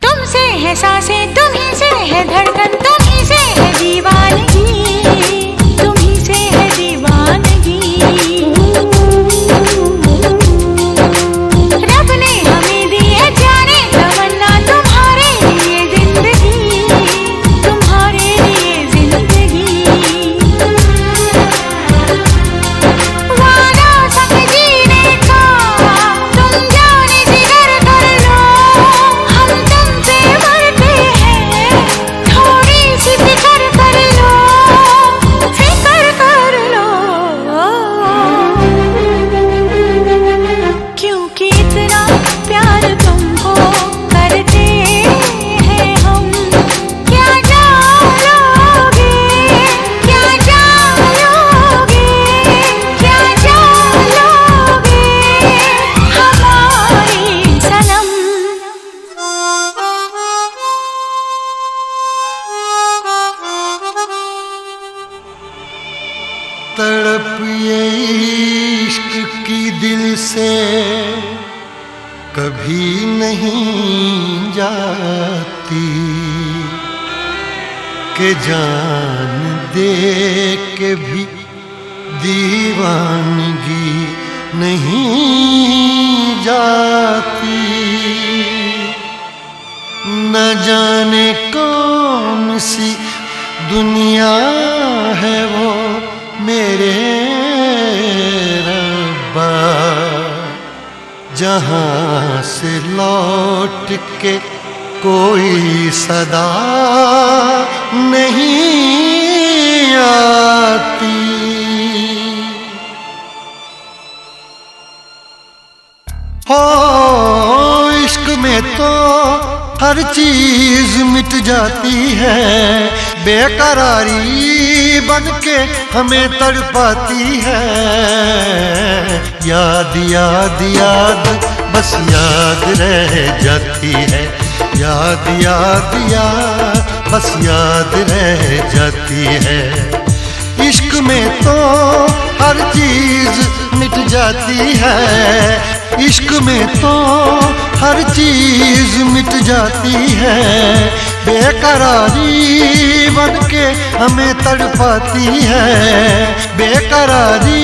तुमसे है सांसें, तुम्हीं से है धड़कन, तुम्हीं से है दीवानगी, तुम्हीं से है दीवानगी। रब ने हमें दी है जाने तमन्ना, तुम्हारे लिए जिंदगी, तुम्हारे लिए जिंदगी। वादा संग जीने का तुम जाने जिगर कर लो, हम तुम पे मरते हैं, थोड़ी सी फिक्र कर लो, फिक्र कर लो, क्योंकि इतना प्यार तुमको करते हैं हम। क्या जान लोगे, क्या जान लोगे, क्या जान लोगे हमारी सनम। तड़प ये इश्क की दिल से कभी नहीं जाती, कि जान दे के भी दीवानगी नहीं जाती। न जाने कौन सी दुनिया है वो मेरे रब्बा, जहाँ से लौट के कोई सदा नहीं आती। हो इश्क में तो हर चीज मिट जाती है, बेकरारी बन के हमें तड़पाती है। याद याद याद बस याद रह जाती है, याद याद याद बस याद रह जाती है। इश्क में तो हर चीज मिट जाती है, इश्क में तो हर चीज मिट जाती है, बेकरारी बन के हमें तड़पाती है, बेकरारी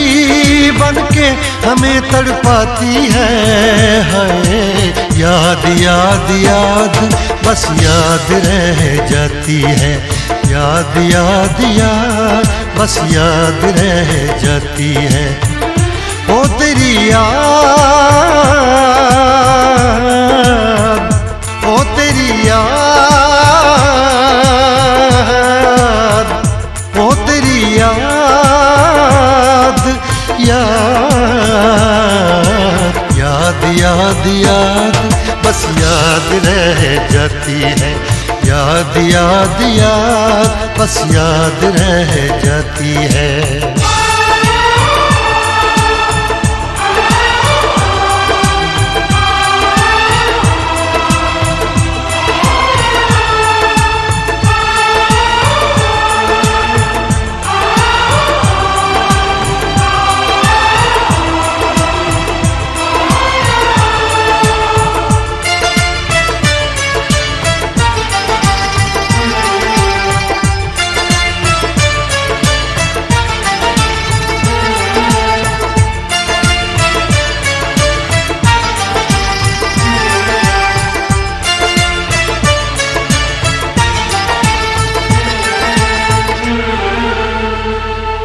बन के हमें तड़पाती है। हाय याद याद याद बस याद रह जाती है, याद याद याद बस याद रह जाती है। ओ तेरी याद, ओ तेरी याद, ओ तेरी याद, याद याद याद बस याद रह जाती है, याद याद याद बस याद रह जाती है।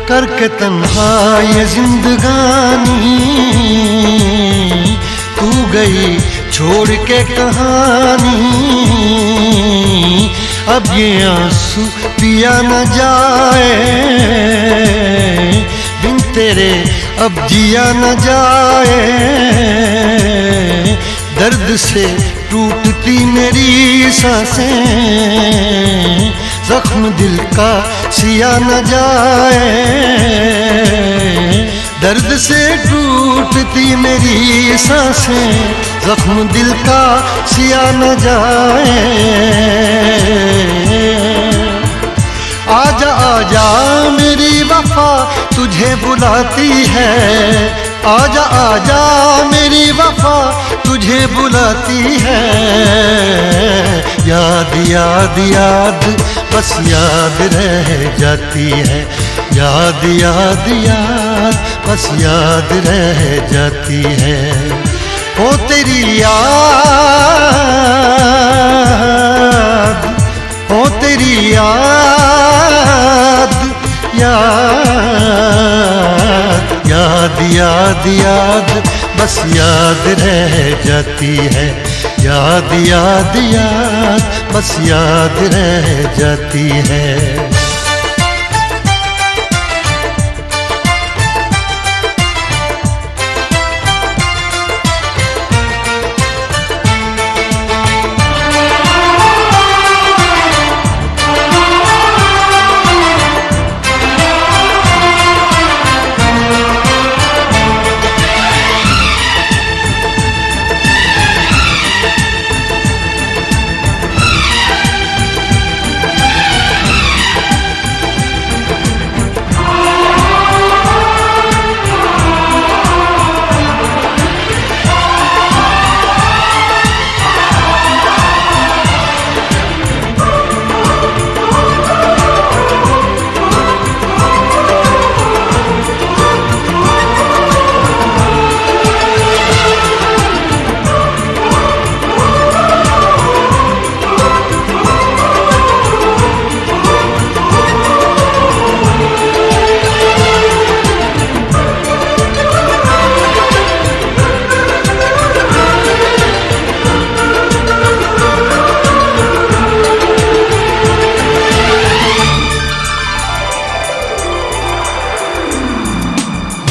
करके तन्हा ये जिंदगानी तू गई छोड़ के कहानी, अब ये आंसू पिया न जाए, बिन तेरे अब जिया न जाए। दर्द से टूटती मेरी सांसें, जख्म दिल का सिया न जाए, दर्द से टूटती मेरी सांसें, जख्म दिल का सिया न जाए। आजा आजा मेरी वफा तुझे बुलाती है, आजा आजा मेरी वफा तुझे बुलाती है। याद याद याद बस याद रह जाती है, याद याद याद बस याद रह जाती है। ओ तेरी याद, ओ तेरी याद, याद याद याद याद बस याद रह जाती है, याद याद याद बस याद रह जाती है।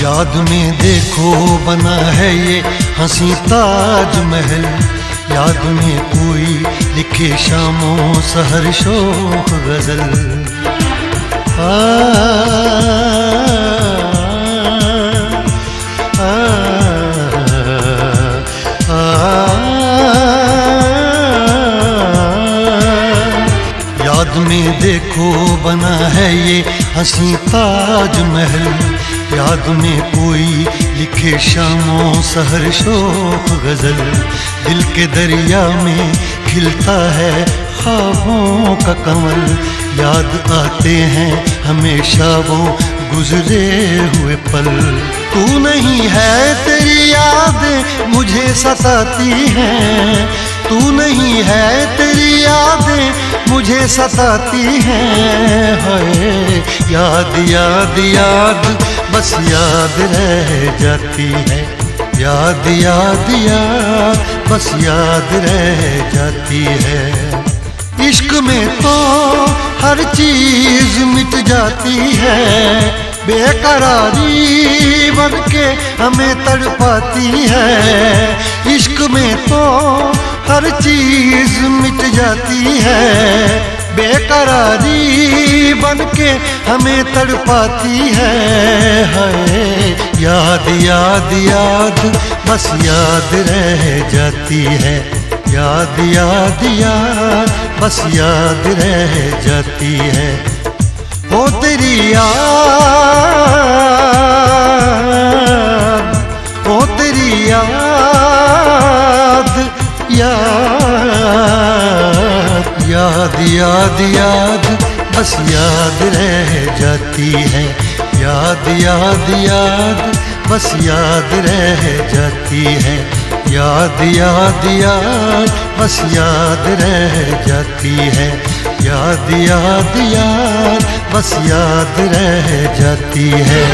याद में देखो बना है ये हंसी ताजमहल, याद में कोई लिखे शामों सहर शोख गजल। याद में देखो बना है ये हंसी ताजमहल, याद में कोई लिखे शामों सहर शोख गजल। दिल के दरिया में खिलता है ख्वाबों का कमल, याद आते हैं हमेशा वो गुजरे हुए पल। तू नहीं है तेरी यादें मुझे सताती हैं, तू नहीं है तेरी यादें मुझे सताती हैं। हाय याद याद याद बस याद रह जाती है, याद याद याद बस याद रह जाती है। इश्क में तो हर चीज मिट जाती है, बेकरारी बन के हमें तड़पाती है। इश्क में तो हर चीज मिट जाती है, बेकरारी बन के हमें तड़पाती है। हाय याद याद याद बस याद रह जाती है, याद याद याद बस याद रह जाती है। हो तेरी याद, हो तेरी याद, याद याद याद याद बस याद रह जाती है, याद याद याद बस याद रह जाती है। याद याद याद बस याद रह जाती है, याद याद याद बस याद रह जाती है।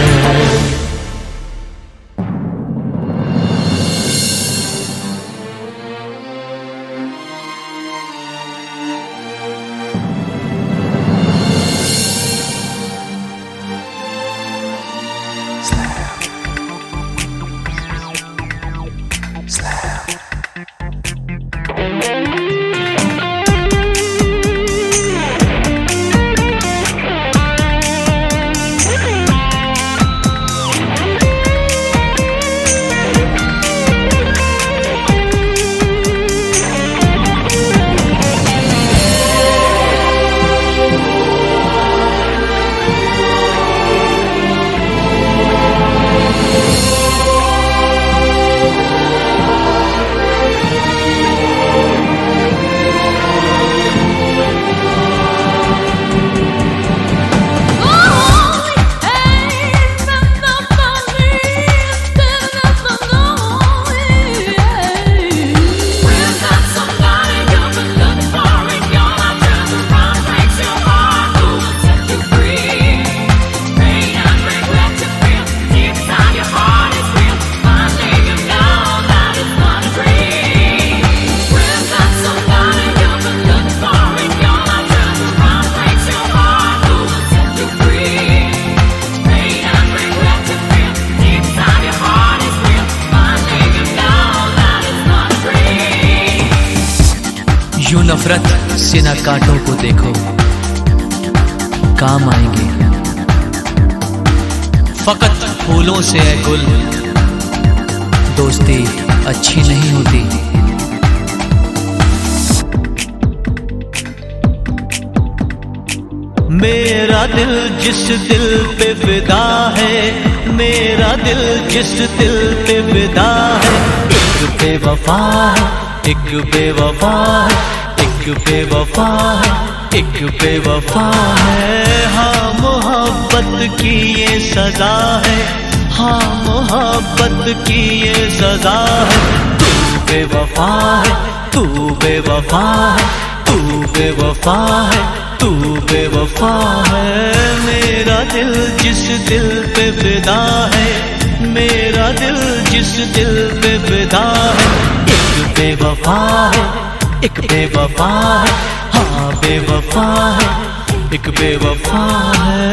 यूं नफरत से न कांटों को देखो, काम आएंगे फकत फूलों से है गुल, दोस्ती अच्छी नहीं होती। मेरा दिल जिस दिल पे फिदा है, मेरा दिल जिस दिल पे फिदा है, एक बेवफा है, एक बेवफा है, एक बेवफा है, एक बेवफा है। हाँ मोहब्बत की ये सजा है, हाँ मोहब्बत की ये सजा है। तू बेवफा है, तू बेवफा है, तू बेवफा है, तू बेवफा है। मेरा दिल जिस दिल पे फिदा है, मेरा दिल जिस दिल पे फिदा है, एक बेवफा है, एक बेवफा है, हाँ बेवफा है, एक बेवफा है।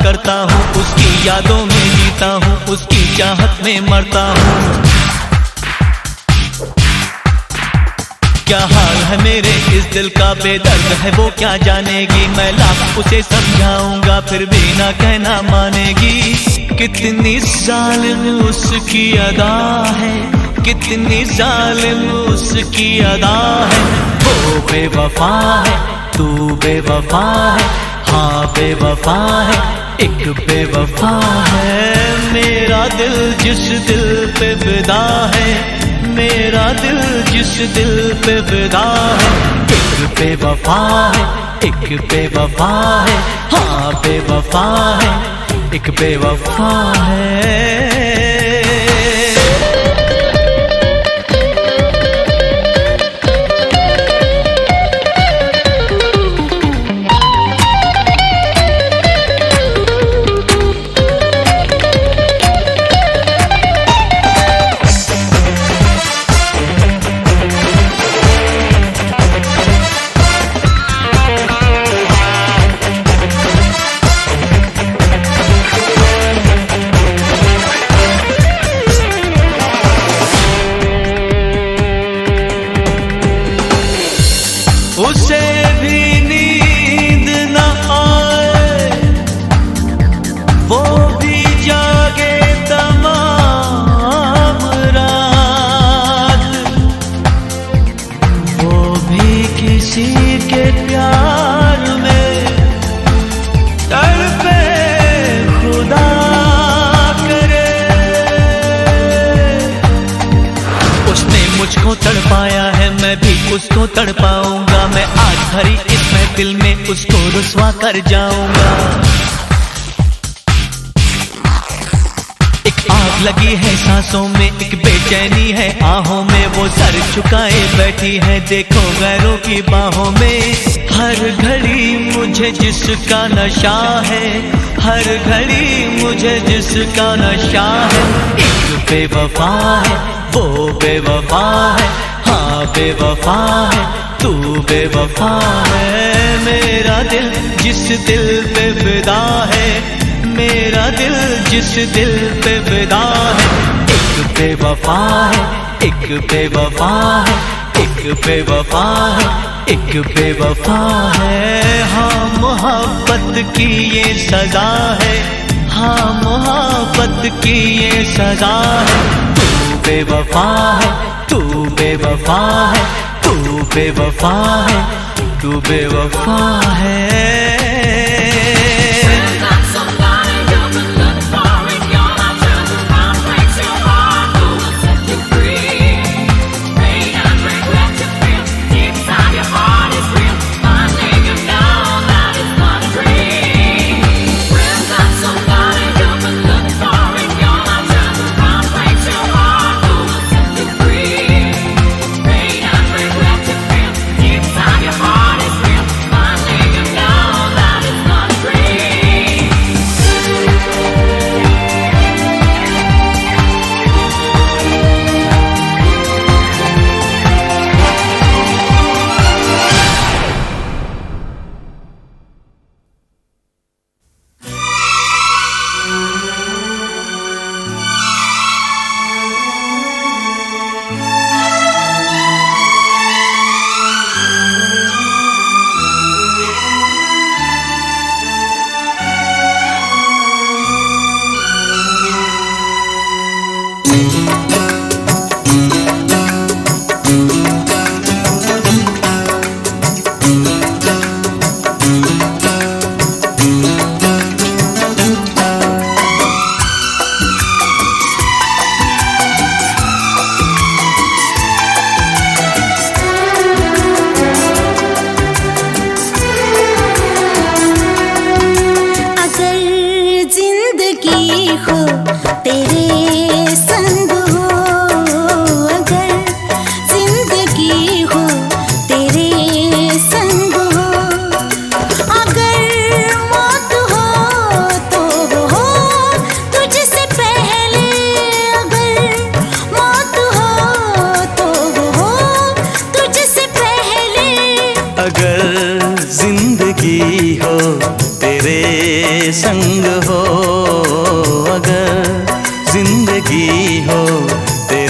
करता हूँ, उसकी यादों में जीता हूँ, उसकी चाहत में मरता हूँ। क्या हाल है मेरे इस दिल का, बेदर्द है वो क्या जानेगी। मैं लाख उसे समझाऊंगा फिर भी ना कहना मानेगी। कितनी जालिम उसकी अदा है, कितनी जालिम उसकी अदा है। वो बेवफा है, तू बेवफा है, हाँ बेवफा है, एक बेवफा है। मेरा दिल जिस दिल पे फिदा है, मेरा दिल जिस दिल पे फिदा है। एक बेवफा है, एक बेवफा है, हाँ बेवफा है, एक बेवफा है। उसे भी नींद न आए, वो भी जागे तमाम रात, वो भी किसी के प्यार में तड़पे खुदा करे। उसने मुझको तड़पाया है, मैं भी उसको तड़पाऊंगा। मैं आज भरी इस महफिल में उसको रुसवा कर जाऊंगा। एक आग लगी है सांसों में, एक बेचैनी है आहों में। वो सर झुकाए बैठी है देखो गैरों की बाहों में। हर घड़ी मुझे जिसका नशा है, हर घड़ी मुझे जिसका नशा है। एक बेवफा है, वो बेवफा है, हाँ बेवफा है, तू बेवफा है। मेरा दिल जिस दिल पे फिदा है, मेरा दिल जिस दिल पे फिदा है। एक बेवफा है, एक बेवफा है, एक बेवफा है, एक बेवफा है। हाँ मोहब्बत की ये सजा है, हाँ मोहब्बत की ये सजा है। तू बेवफा है, तू बेवफा है, तू बेवफा है, तू बेवफा है। Your heart is real, my nigga, know that it's not a dream.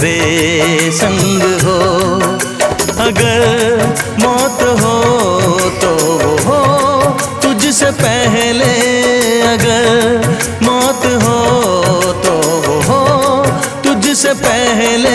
तेरे संग हो। अगर मौत हो तो वो हो तुझसे पहले, अगर मौत हो तो वो हो तुझसे पहले।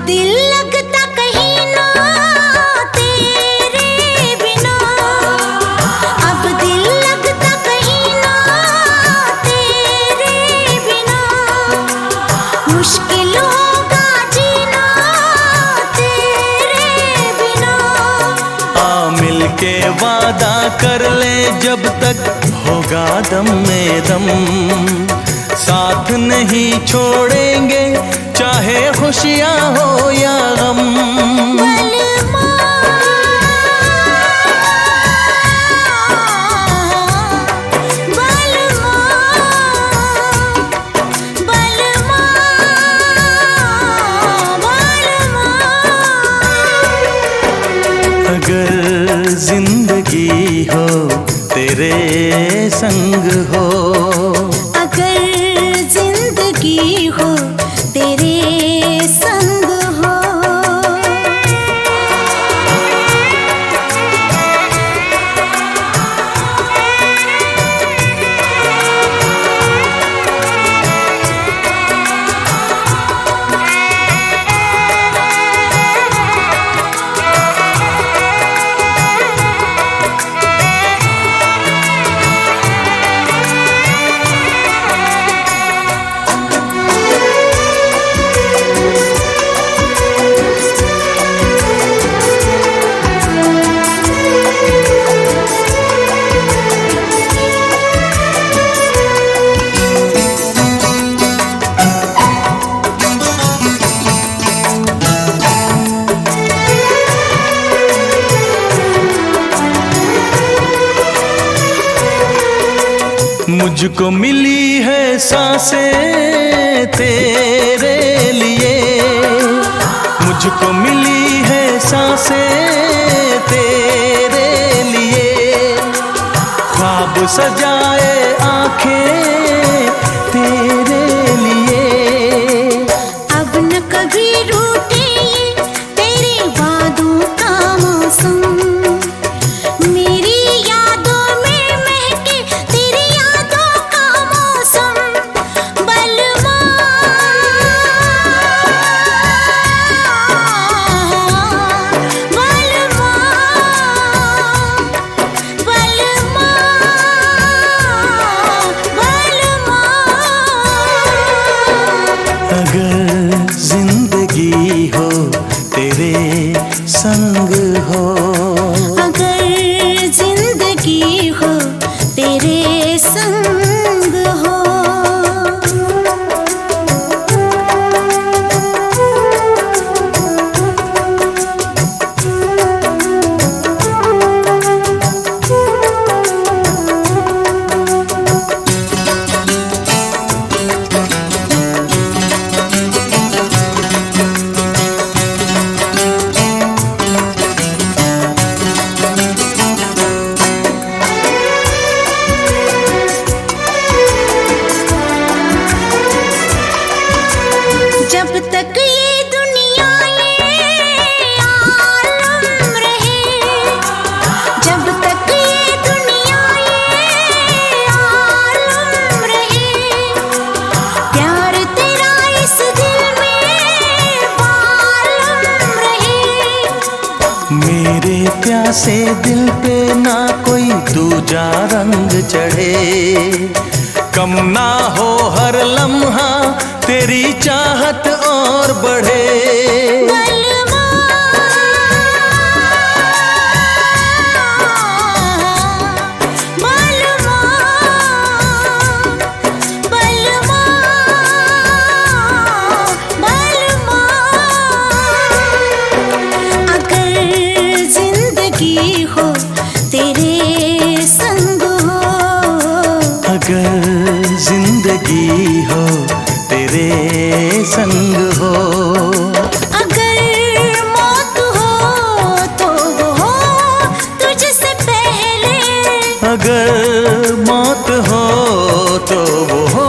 दिल लगता कहीं ना तेरे बिना, अब दिल लगता कहीं ना तेरे बिना, मुश्किल होगा जीना तेरे बिना। आ मिल के वादा कर ले जब तक होगा दम में दम, साथ नहीं छोड़ेंगे चाहे खुशियाँ हो या गम। बलमा बलमा बलमा बलमा। अगर जिंदगी हो तेरे संग हो, अगर जिंदगी हो तेरे संग हो। मुझको मिली है सांसें तेरे लिए, मुझको मिली है सांसें तेरे लिए, ख्वाब सजाए आंखें तेरे लिए। अब न कभी रूठे तेरे वादों का मौसम, मेरी यादों में महके तेरी यादों का मौसम। बलमा बलमा बलमा बलमा। अगर जिंदगी हो तेरे संग हो, अगर जिंदगी हो तेरे संग हो। से दिल पे ना कोई दूजा रंग चढ़े, कम ना हो हर लम्हा तेरी चाहत और बढ़े। अगर जिंदगी हो तेरे संग हो, अगर मौत हो तो वो हो तुझसे पहले, अगर मौत हो तो वो हो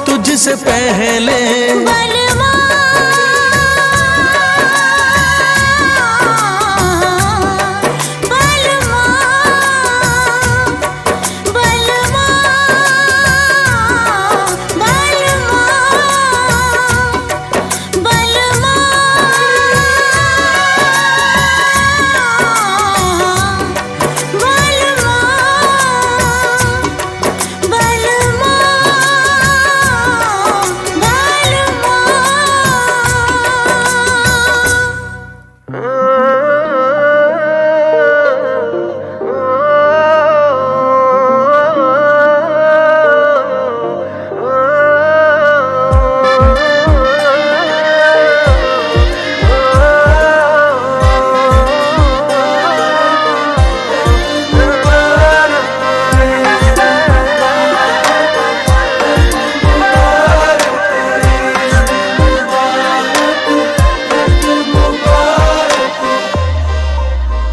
तुझसे पहले। बलवा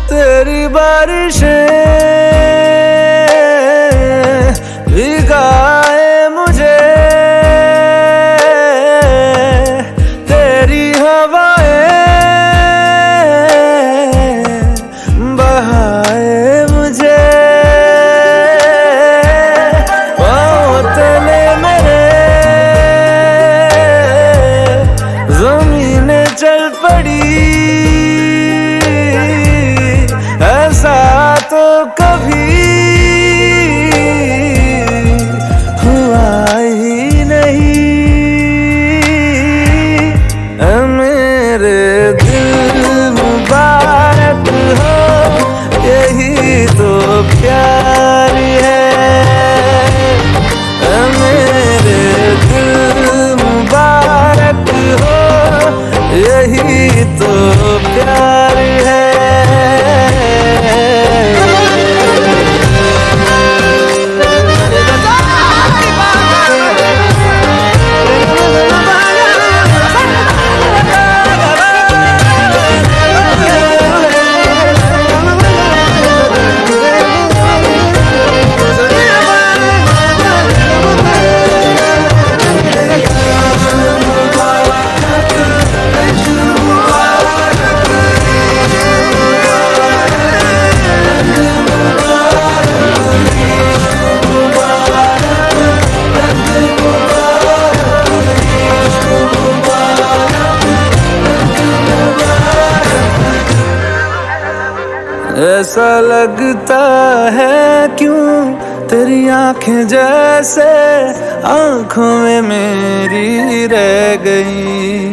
तेरी बारिशें भिगाए मुझे, तेरी हवाएं बहाए मुझे। पाँव तले मेरे ज़मीनें चल पड़ी, ऐसा तो कभी हुआ ही नहीं। मेरे दिल मुबारक हो, यही तो प्यार है। मेरे दिल मुबारक हो, यही तो प्यार है। ऐसा लगता है क्यों तेरी आंखें जैसे आंखों में मेरी रह गई।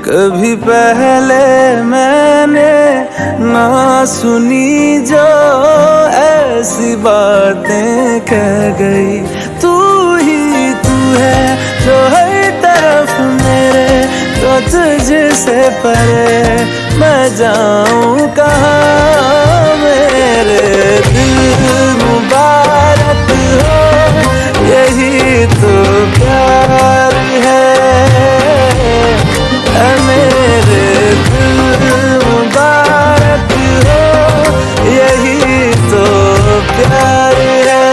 कभी पहले मैंने ना सुनी जो ऐसी बातें कह गई। तू ही तू है जो हर तरफ मेरे, तो तुझसे परे मैं जाऊं कहाँ। मेरे दिल मुबारक हो, यही तो प्यार है। मेरे दिल मुबारक हो, यही तो प्यार है।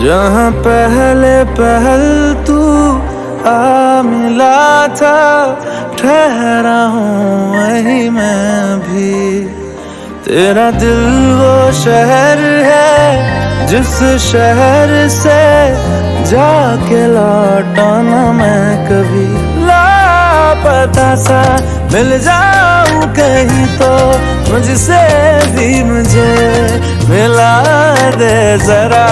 जहाँ पहले पहल तू आ मिला था, ठहरा हूँ वही मैं भी। तेरा दिल वो शहर है जिस शहर से जाके लौटा ना मैं कभी। लापता सा मिल जाऊं कहीं तो मुझसे भी मुझे मिला दे जरा।